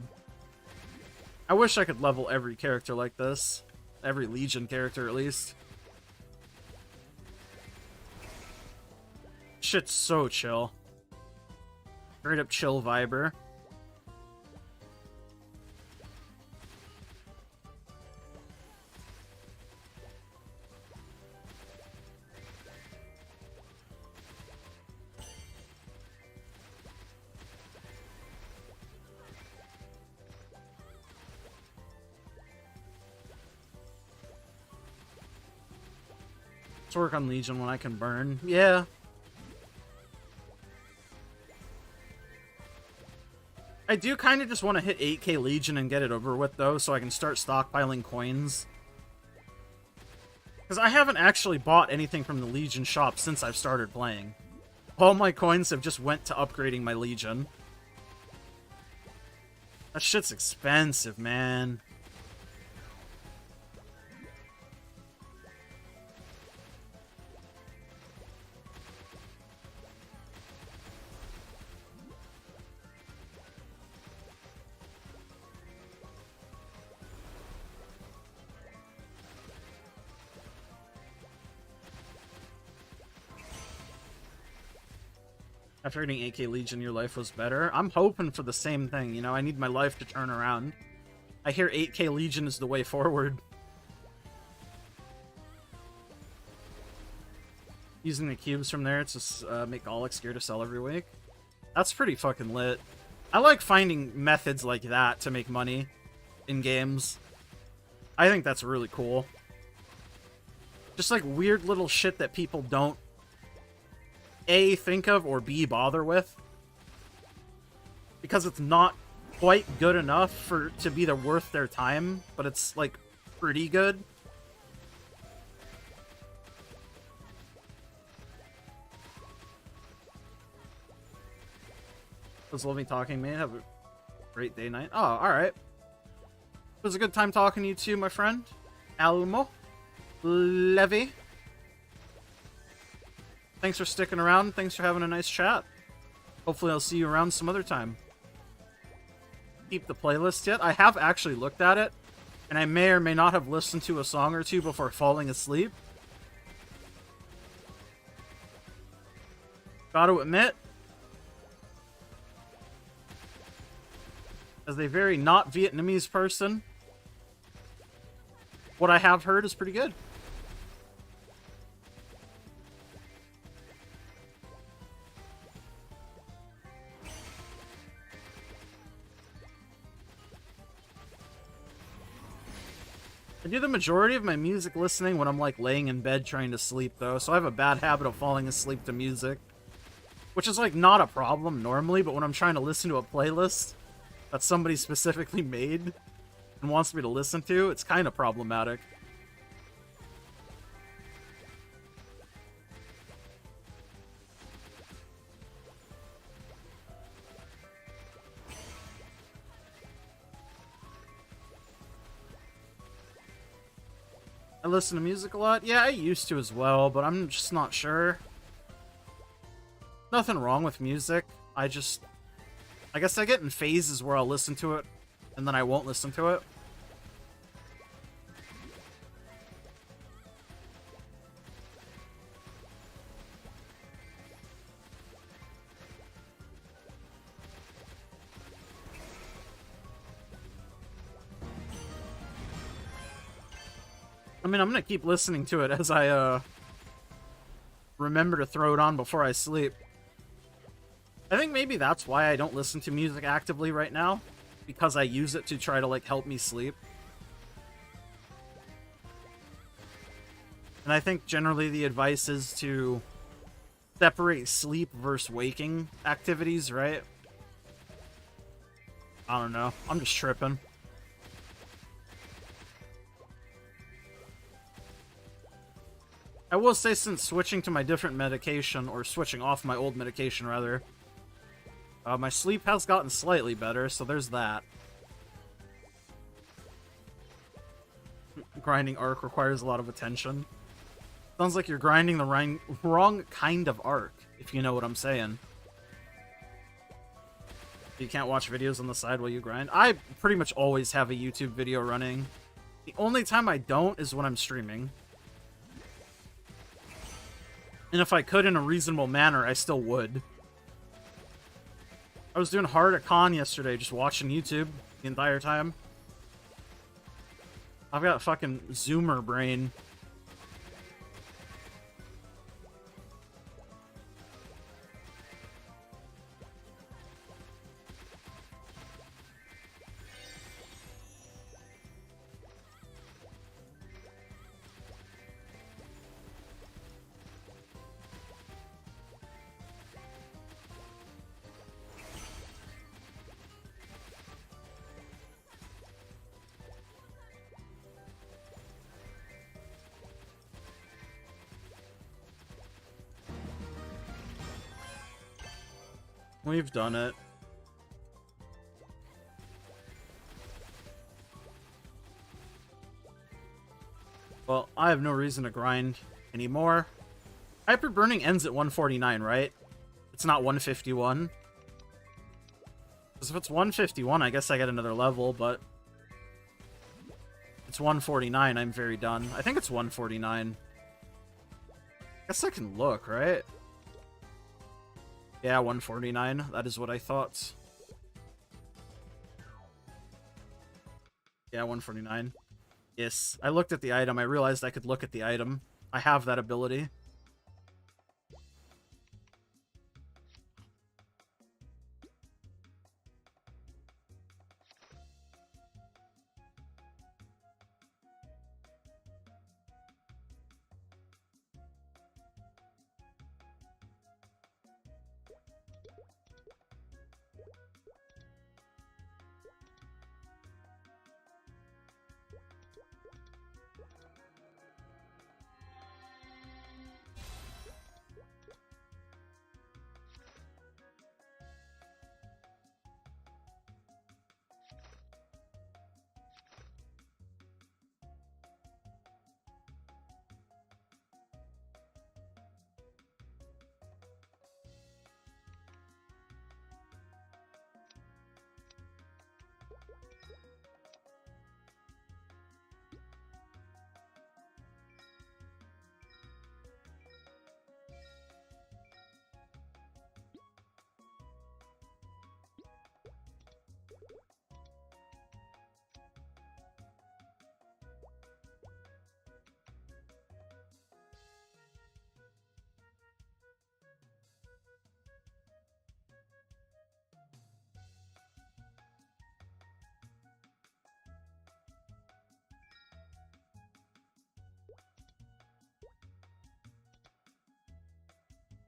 I wish I could level every character like this. Every Legion character, at least. Shit's so chill. Straight up chill viber. Let's work on Legion when I can burn. Yeah. I do kind of just want to hit 8k Legion and get it over with, though, so I can start stockpiling coins. Because I haven't actually bought anything from the Legion shop since I've started playing. All my coins have just went to upgrading my Legion. That shit's expensive, man. After hitting 8k Legion, your life was better. I'm hoping for the same thing, you know? I need my life to turn around. I hear 8k Legion is the way forward. Using the cubes from there to make Alex gear to sell every week. That's pretty fucking lit. I like finding methods like that to make money in games. I think that's really cool. Just like weird little shit that people don't A, think of, or B, bother with. Because it's not quite good enough to be worth their time, but it's, like, pretty good. was lovely talking, man. Have a great day, night. Oh, alright. It was a good time talking to you too, my friend. Almo. Levy. Thanks for sticking around. Thanks for having a nice chat. Hopefully I'll see you around some other time. Keep the playlist yet? I have actually looked at it, and I may or may not have listened to a song or two before falling asleep. Gotta admit, as a very not Vietnamese person, what I have heard is pretty good. I do the majority of my music listening when I'm like laying in bed trying to sleep though, so I have a bad habit of falling asleep to music. Which is like not a problem normally, but when I'm trying to listen to a playlist that somebody specifically made and wants me to listen to, it's kind of problematic. I listen to music a lot? Yeah, I used to as well, but I'm just not sure. Nothing wrong with music. I guess I get in phases where I'll listen to it, and then I won't listen to it. I mean, I'm gonna keep listening to it as I, remember to throw it on before I sleep. I think maybe that's why I don't listen to music actively right now, because I use it to try to, like, help me sleep. And I think generally the advice is to separate sleep versus waking activities, right? I don't know. I'm just tripping. I will say, since switching to my different medication, or switching off my old medication, rather, my sleep has gotten slightly better, so there's that. Grinding arc requires a lot of attention. Sounds like you're grinding the wrong kind of arc, if you know what I'm saying. You can't watch videos on the side while you grind. I pretty much always have a YouTube video running. The only time I don't is when I'm streaming. And if I could in a reasonable manner, I still would. I was doing hard at con yesterday, just watching YouTube the entire time. I've got fucking Zoomer brain. We've done it. Well, I have no reason to grind anymore. Hyper Burning ends at 149, right? It's not 151. Because if it's 151, I guess I get another level, but... It's 149, I'm very done. I think it's 149. I guess I can look, right? Yeah, 149. That is what I thought. Yeah, 149. Yes, I looked at the item. I realized I could look at the item. I have that ability.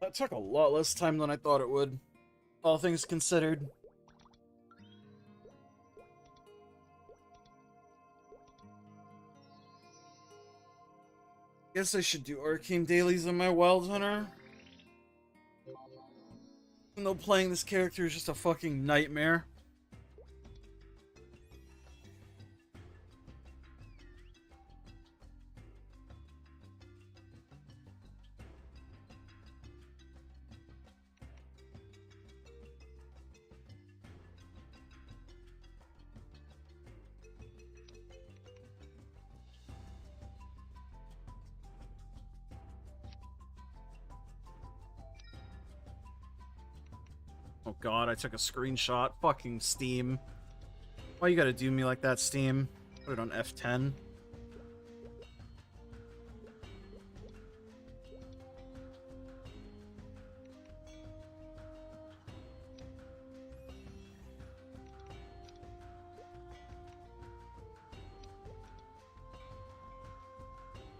That took a lot less time than I thought it would, all things considered. Guess I should do arcane dailies on my Wild Hunter. Even though playing this character is just a fucking nightmare. Oh god, I took a screenshot. Fucking Steam. Why you gotta do me like that, Steam? Put it on F10.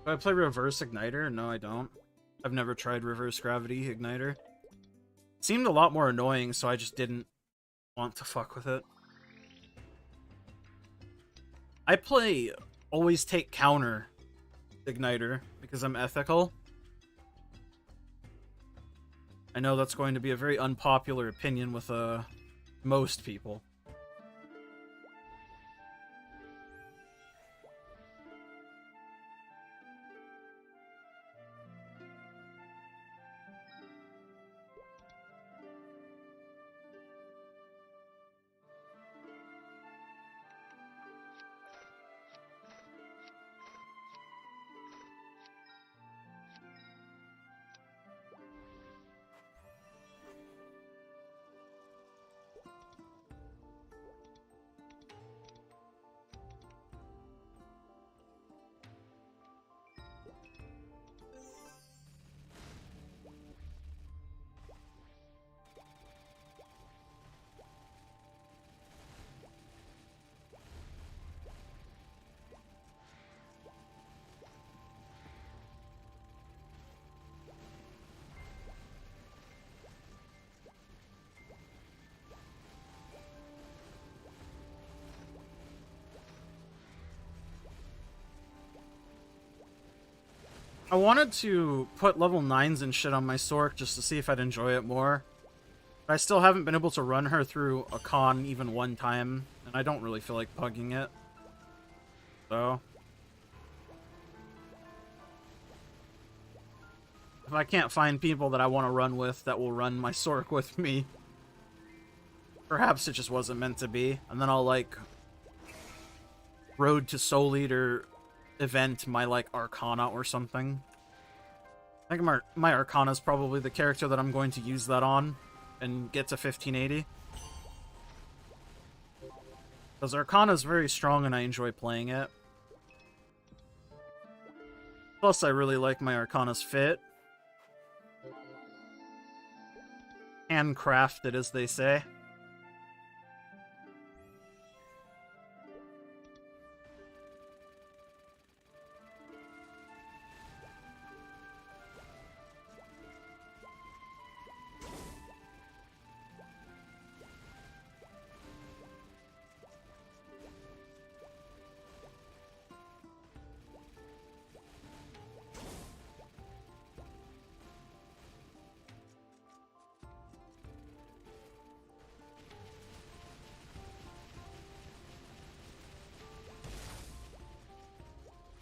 Do I play Reverse Igniter? No, I don't. I've never tried Reverse Gravity Igniter. It seemed a lot more annoying, so I just didn't want to fuck with it. I play Always Take Counter Igniter because I'm ethical. I know that's going to be a very unpopular opinion with most people. I wanted to put level 9s and shit on my Sork just to see if I'd enjoy it more. But I still haven't been able to run her through a con even one time, and I don't really feel like bugging it. So if I can't find people that I want to run with that will run my Sork with me, perhaps it just wasn't meant to be. And then I'll, like, Road to Soul Eater event my, like, Arcana or something. I think my Arcana is probably the character that I'm going to use that on and get to 1580. Because Arcana is very strong and I enjoy playing it. Plus, I really like my Arcana's fit. Handcrafted, as they say.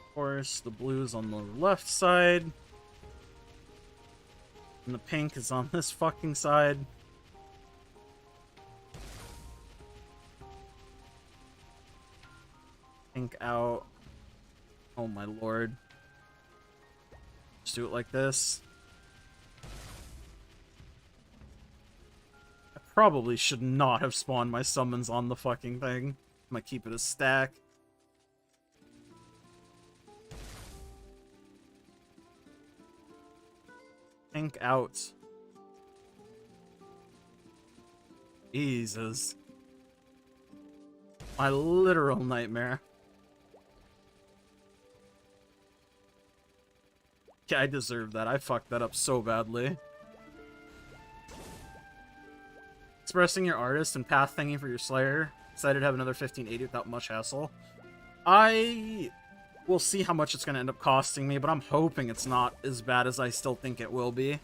Of course, the blue's on the left side. And the pink is on this fucking side. Pink out. Oh my lord. Just do it like this. I probably should not have spawned my summons on the fucking thing. I'm gonna keep it a stack. Pink out. Jesus. My literal nightmare. Yeah, I deserve that. I fucked that up so badly. expressing your artist and path thinking for your Slayer. Excited to have another 1580 without much hassle. I will see how much it's going to end up costing me, but I'm hoping it's not as bad as I still think it will be.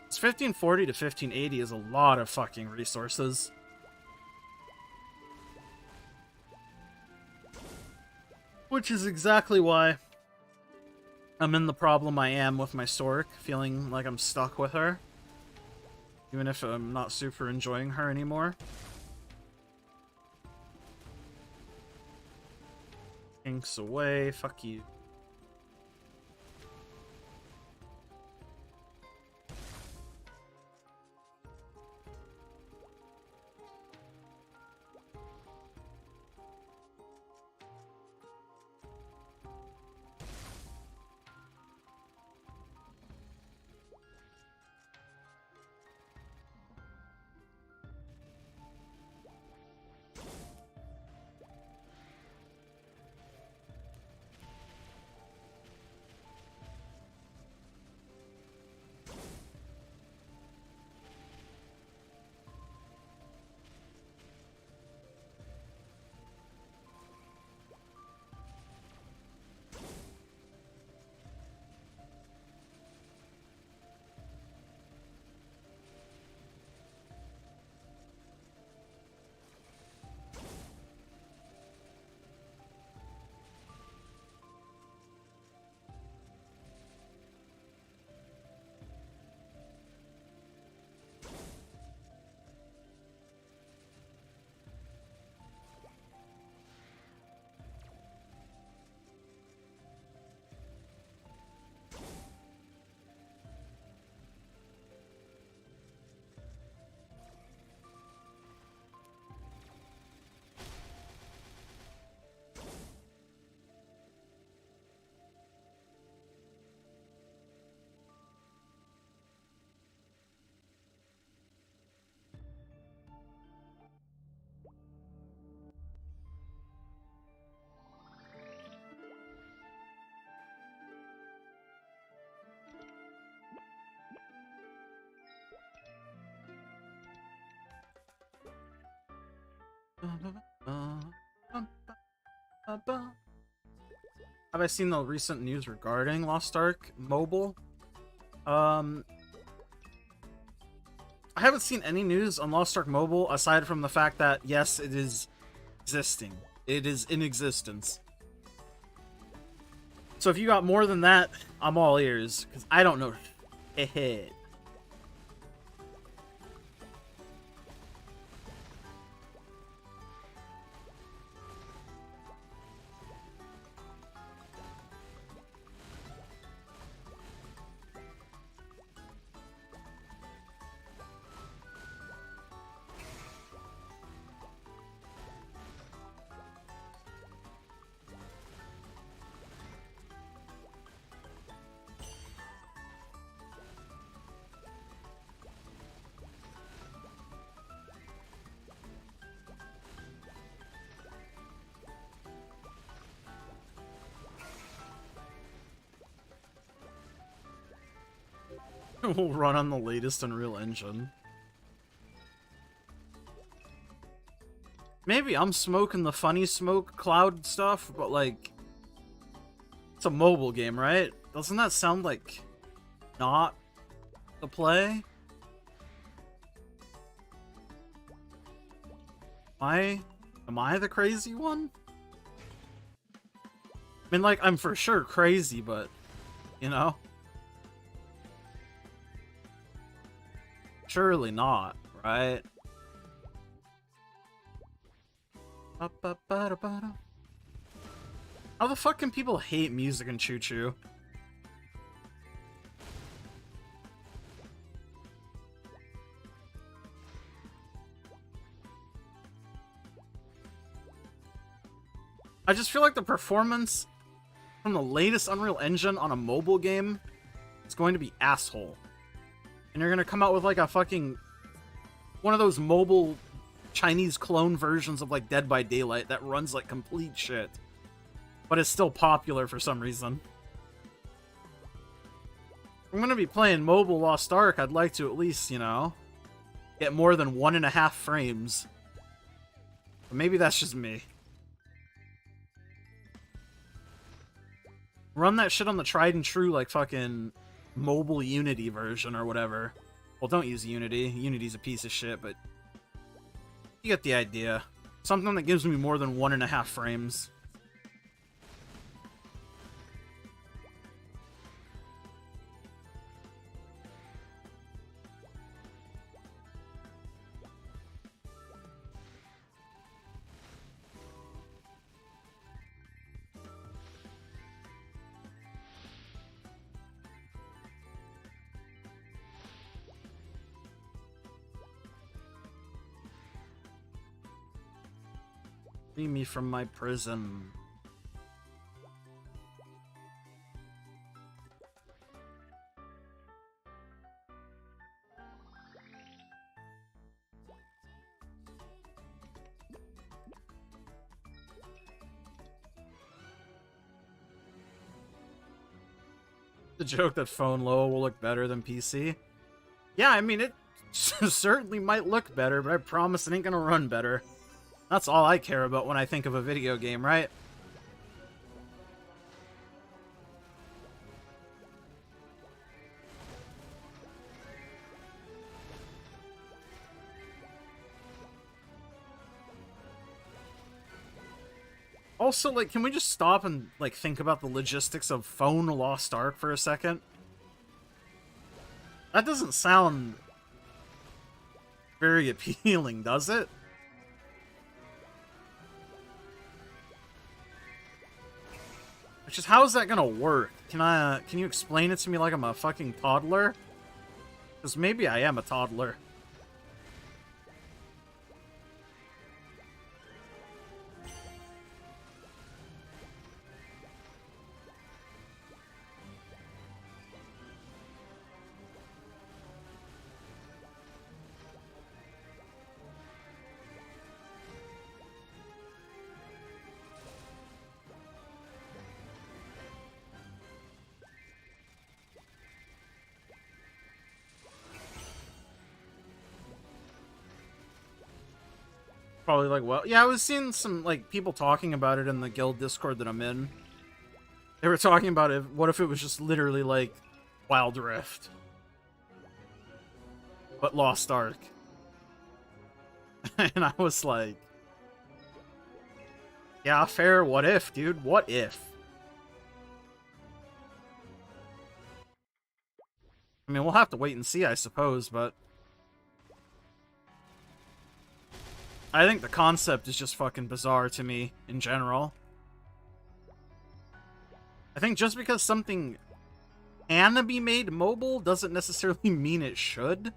It's 1540 to 1580 is a lot of fucking resources. Which is exactly why I'm in the problem I am with my Stork, feeling like I'm stuck with her. Even if I'm not super enjoying her anymore. Inks away, fuck you. Have I seen the recent news regarding Lost Ark Mobile? I haven't seen any news on Lost Ark Mobile aside from the fact that, yes, it is existing. It is in existence. So if you got more than that, I'm all ears, because I don't know. Hehe. Will run on the latest Unreal Engine. Maybe I'm smoking the funny smoke cloud stuff, but like, it's a mobile game, right? Doesn't that sound like not the play? Am I the crazy one? I mean, like, I'm for sure crazy, but, you know? Surely not, right? How the fuck can people hate music in Choo Choo? I just feel like the performance from the latest Unreal Engine on a mobile game is going to be asshole. And you're gonna come out with like a fucking one of those mobile Chinese clone versions of like Dead by Daylight that runs like complete shit, but is still popular for some reason. If I'm gonna be playing mobile Lost Ark, I'd like to at least, you know, get more than 1.5 frames. But maybe that's just me. Run that shit on the tried and true, like, fucking mobile Unity version or whatever. Well, don't use Unity. Unity's a piece of shit, but you get the idea. Something that gives me more than 1.5 frames. Free me from my prison. The joke that phone low will look better than PC. Yeah, I mean, it certainly might look better, but I promise it ain't gonna run better. That's all I care about when I think of a video game, right? Also, like, can we just stop and, like, think about the logistics of Phone Lost Ark for a second? That doesn't sound very appealing, does it? Which is, how is that gonna work? Can you explain it to me like I'm a fucking toddler? Because maybe I am a toddler. Probably like, well, yeah, I was seeing some, like, people talking about it in the guild Discord that I'm in. They were talking about it, what if it was just literally, like, Wild Rift? But Lost Ark. And I was like, yeah, fair, what if, dude? What if? I mean, we'll have to wait and see, I suppose, but I think the concept is just fucking bizarre to me, in general. I think just because something can be made mobile doesn't necessarily mean it should.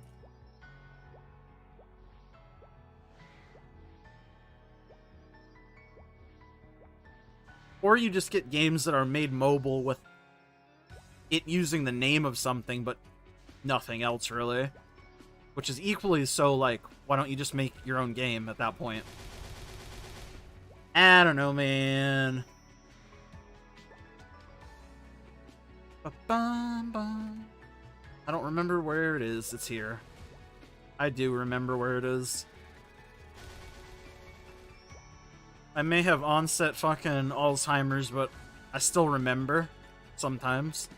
Or you just get games that are made mobile with it using the name of something, but nothing else, really. Which is equally so, like, why don't you just make your own game at that point? I don't know, man. I don't remember where it is. It's here. I do remember where it is. I may have onset fucking Alzheimer's, but I still remember sometimes.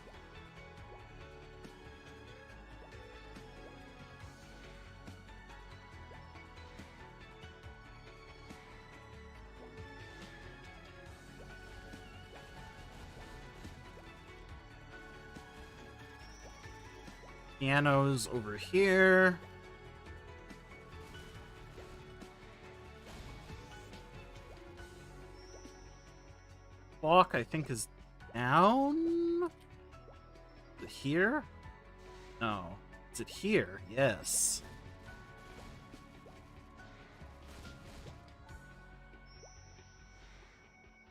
Piano's over here. Clock, I think, is down? Is it here? No. Is it here? Yes.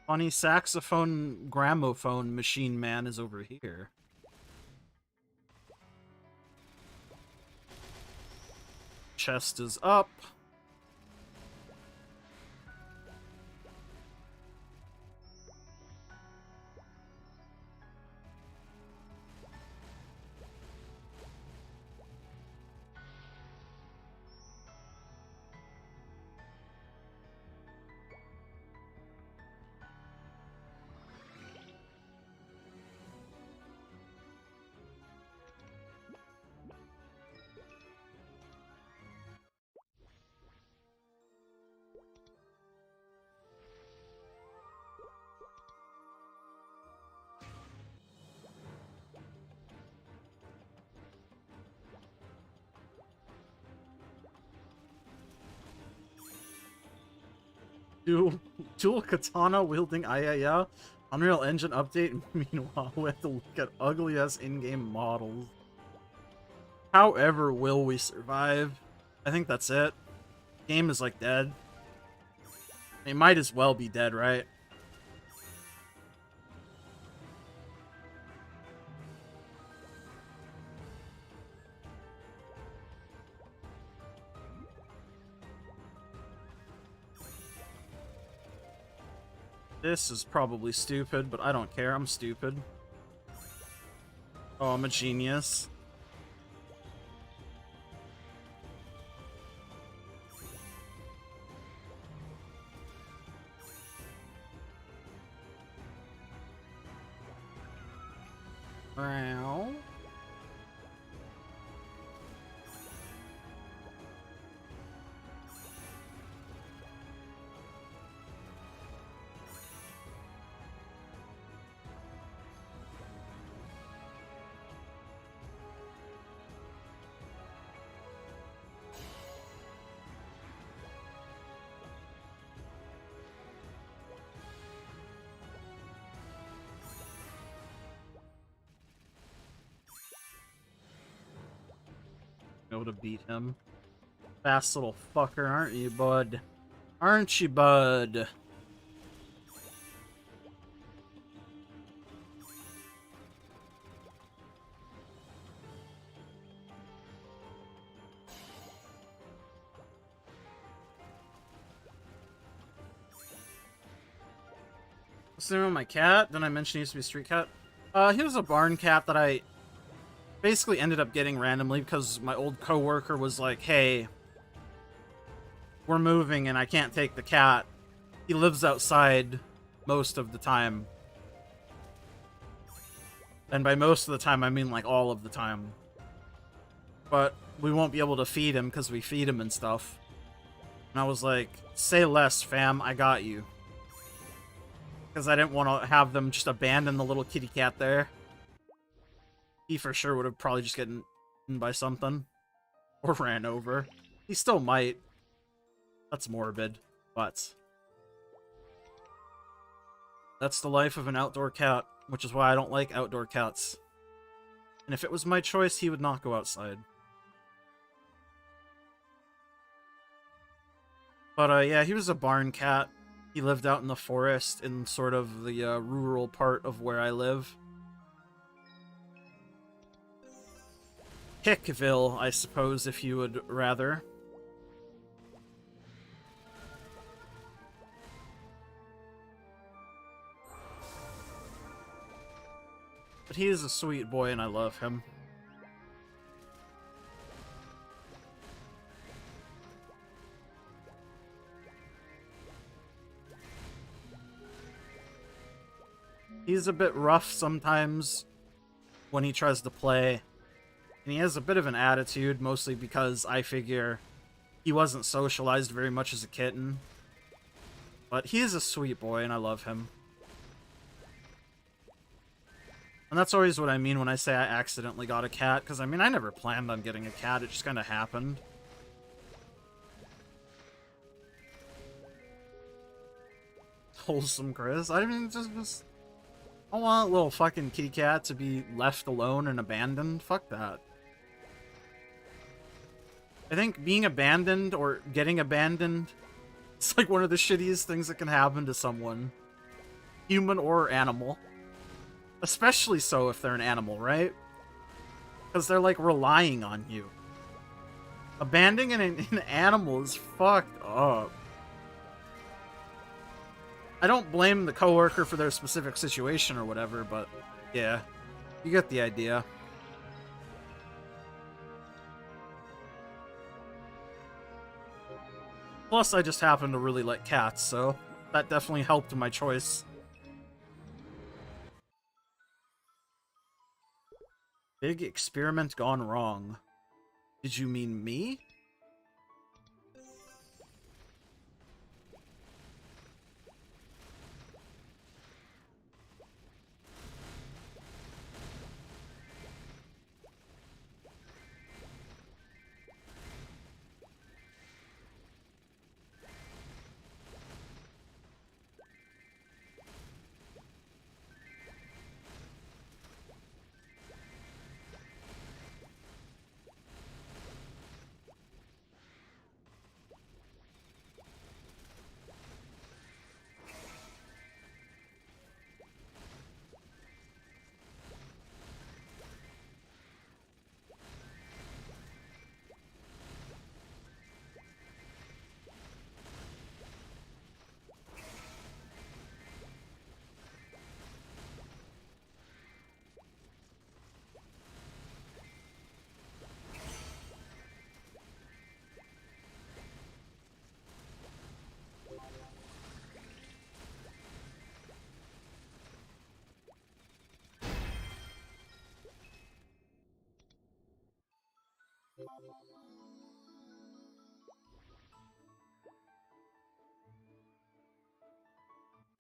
Funny saxophone gramophone machine man is over here. Chest is up. Dual katana wielding Ayaya. Unreal Engine update. Meanwhile, we have to look at ugly ass in-game models. However, will we survive? I think that's it. Game is like dead. It might as well be dead, right? This is probably stupid, but I don't care. I'm stupid. Oh, I'm a genius. Wow. Go to beat him. Fast little fucker, aren't you, bud? Aren't you, bud? What's the name of my cat? Didn't I mention he used to be a street cat? He was a barn cat that I basically ended up getting randomly because my old coworker was like, hey, we're moving and I can't take the cat. He lives outside most of the time. And by most of the time, I mean like all of the time. But we won't be able to feed him because we feed him and stuff. And I was like, say less, fam, I got you. Because I didn't want to have them just abandon the little kitty cat there. He for sure would have probably just gotten eaten by something. Or ran over. He still might. That's morbid. But that's the life of an outdoor cat. Which is why I don't like outdoor cats. And if it was my choice, he would not go outside. But yeah, he was a barn cat. He lived out in the forest in sort of the rural part of where I live. Hickville, I suppose, if you would rather. But he is a sweet boy and I love him. He's a bit rough sometimes when he tries to play. And he has a bit of an attitude, mostly because I figure he wasn't socialized very much as a kitten. But he is a sweet boy and I love him. And that's always what I mean when I say I accidentally got a cat, because I mean, I never planned on getting a cat, it just kind of happened. Wholesome Chris. I mean, just I don't want a little fucking kitty cat to be left alone and abandoned. Fuck that. I think being abandoned or getting abandoned, it's like one of the shittiest things that can happen to someone. Human or animal. Especially so if they're an animal, right? Because they're like relying on you. Abandoning an animal is fucked up. I don't blame the coworker for their specific situation or whatever, but yeah, you get the idea. Plus, I just happen to really like cats, so that definitely helped my choice. Big experiment gone wrong. Did you mean me?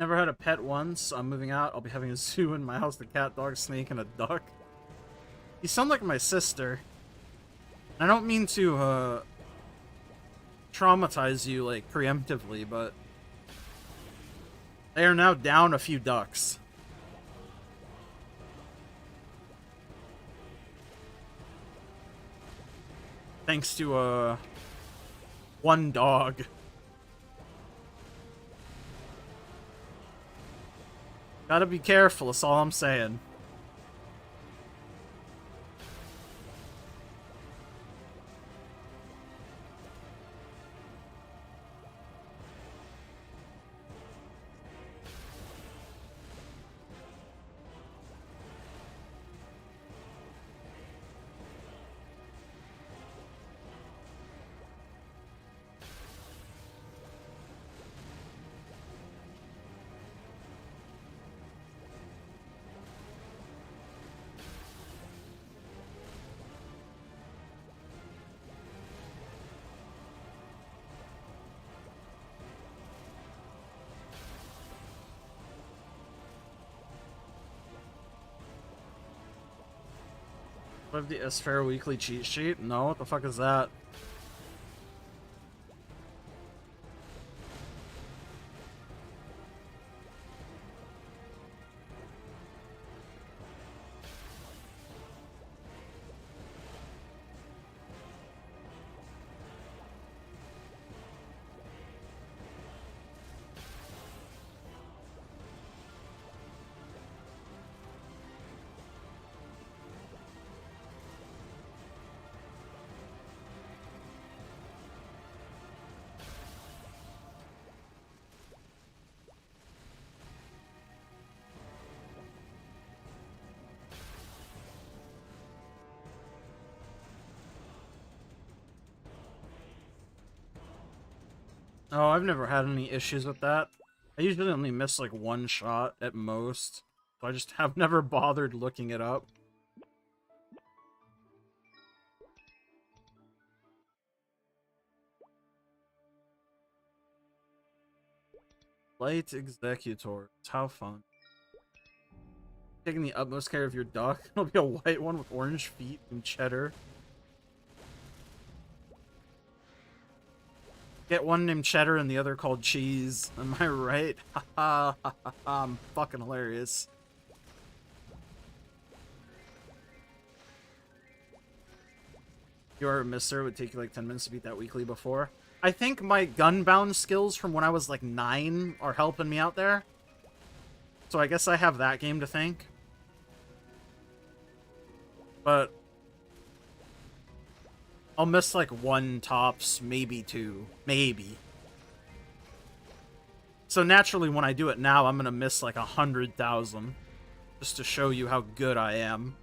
Never had a pet once, so I'm moving out. I'll be having a zoo in my house, a cat, dog, snake, and a duck. You sound like my sister. I don't mean to, traumatize you, like, preemptively, but they are now down a few ducks. Thanks to, one dog. Gotta be careful, that's all I'm saying. Do I have the S-Fair weekly cheat sheet? No, what the fuck is that? Oh, I've never had any issues with that. I usually only miss like one shot at most, so I just have never bothered looking it up. Light executors, how fun. Taking the utmost care of your duck. It'll be a white one with orange feet and cheddar. Get one named Cheddar and the other called Cheese. Am I right? Haha, I'm fucking hilarious. You are a mister. It would take you like 10 minutes to beat that weekly before. I think my gunbound skills from when I was like 9 are helping me out there. So I guess I have that game to thank. But I'll miss like one tops, maybe two. Maybe. So naturally when I do it now, I'm gonna miss like 100,000. Just to show you how good I am.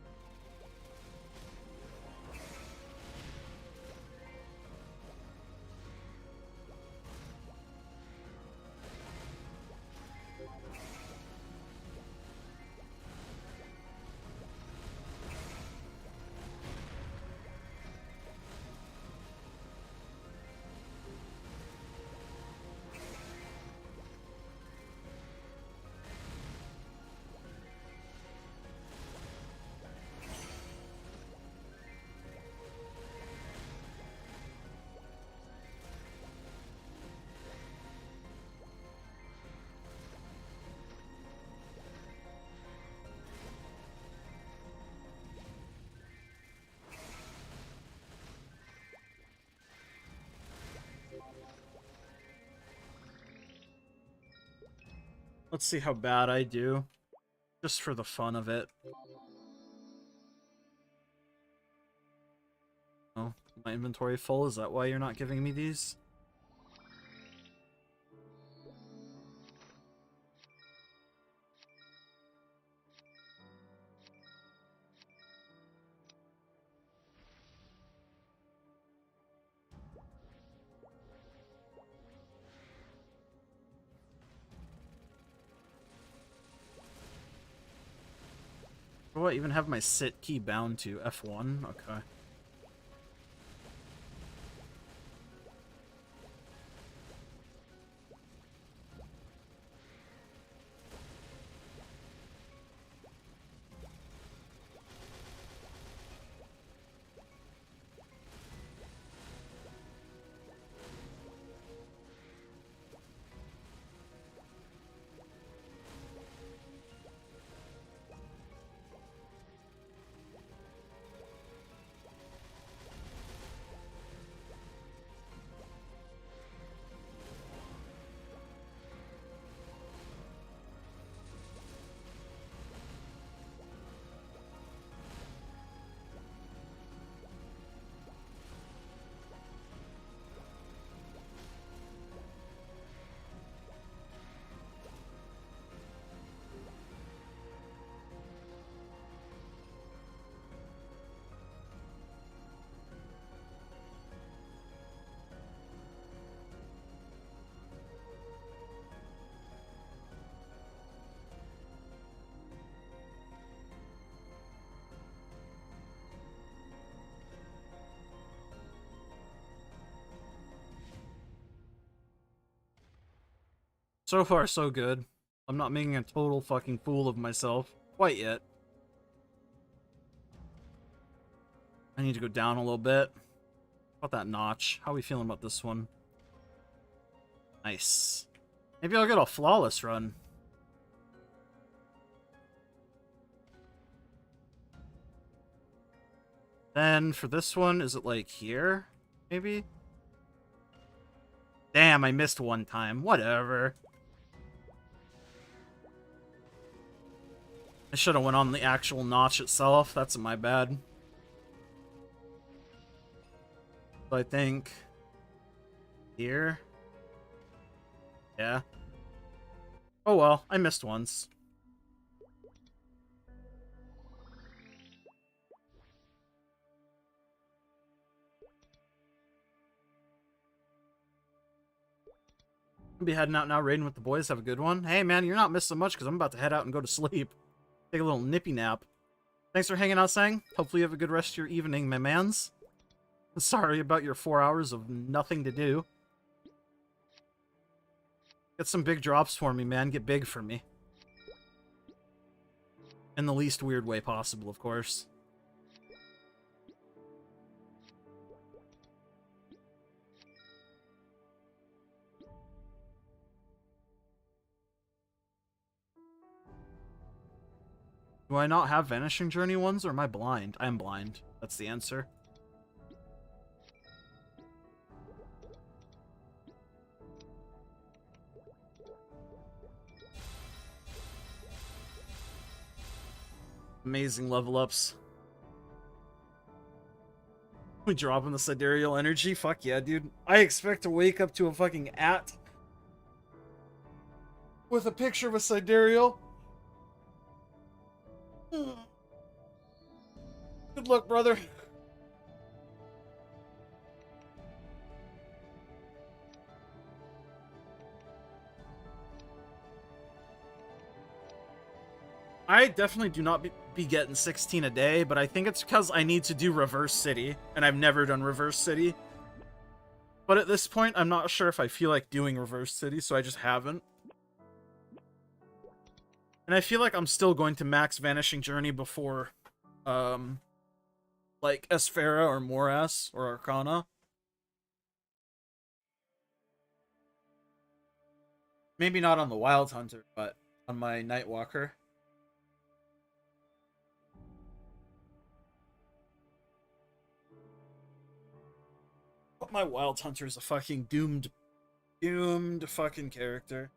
Let's see how bad I do. Just for the fun of it. Oh, my inventory full? Is that why you're not giving me these? What do I even have my sit key bound to? F1? Okay. So far, so good. I'm not making a total fucking fool of myself. Quite yet. I need to go down a little bit. How about that notch? How are we feeling about this one? Nice. Maybe I'll get a flawless run. Then for this one, is it like here? Maybe? Damn, I missed one time. Whatever. I should have went on the actual notch itself. That's my bad. So I think here. Yeah. Oh well, I missed once. I'll be heading out now, raiding with the boys. Have a good one. Hey man, you're not missing much because I'm about to head out and go to sleep. Take a little nippy nap. Thanks for hanging out, Sang. Hopefully you have a good rest of your evening, my mans. Sorry about your 4 hours of nothing to do. Get some big drops for me, man. Get big for me. In the least weird way possible, of course. Do I not have Vanishing Journey ones, or am I blind? I am blind. That's the answer. Amazing level ups. We dropping the sidereal energy? Fuck yeah, dude. I expect to wake up to a fucking with a picture of a sidereal. Good luck, brother. I definitely do not be getting 16 a day, but I think it's because I need to do Reverse City, and I've never done Reverse City. But at this point, I'm not sure if I feel like doing Reverse City, so I just haven't. And I feel like I'm still going to max Vanishing Journey before, like Esfera or Moras or Arcana. Maybe not on the Wild Hunter, but on my Nightwalker. But my Wild Hunter is a fucking doomed fucking character.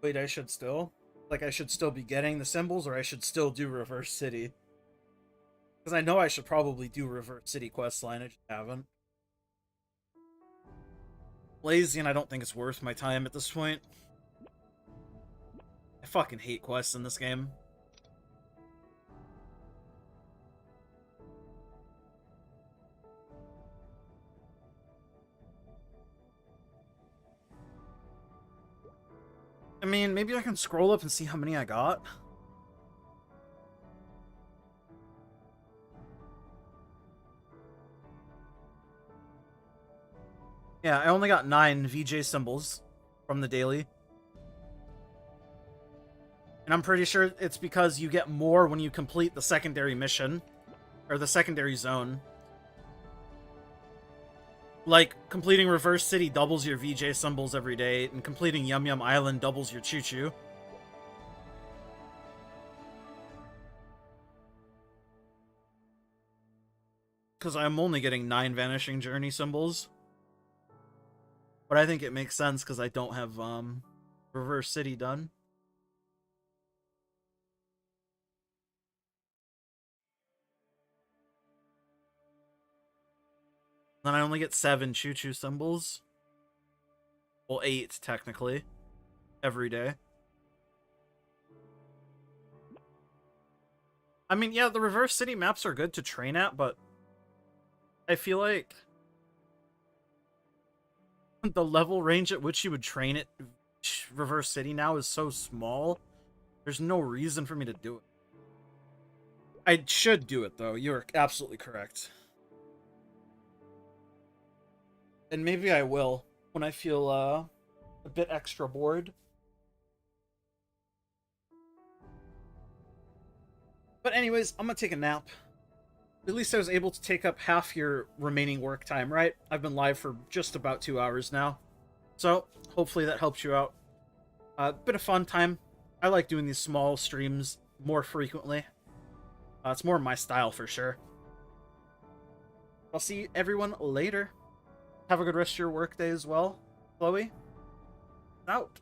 Wait, I should still? Like, I should still be getting the symbols, or I should still do Reverse City? Because I know I should probably do Reverse City questline, I just haven't. Lazy, and I don't think it's worth my time at this point. I fucking hate quests in this game. I mean, maybe I can scroll up and see how many I got. Yeah, I only got 9 VJ symbols from the daily. And I'm pretty sure it's because you get more when you complete the secondary mission. Or the secondary zone. Like, completing Reverse City doubles your VJ symbols every day, and completing Yum Yum Island doubles your Choo Choo. Because I'm only getting 9 Vanishing Journey symbols. But I think it makes sense because I don't have Reverse City done. Then I only get 7 Choo Choo symbols. Well, 8, technically. Every day. I mean, yeah, the Reverse City maps are good to train at, but I feel like the level range at which you would train at Reverse City now is so small. There's no reason for me to do it. I should do it, though. You're absolutely correct. And maybe I will when I feel a bit extra bored. But anyways, I'm gonna take a nap. At least I was able to take up half your remaining work time, right? I've been live for just about 2 hours now. So, hopefully that helps you out. Been a fun time. I like doing these small streams more frequently. It's more my style for sure. I'll see everyone later. Have a good rest of your workday as well, Chloe. Out.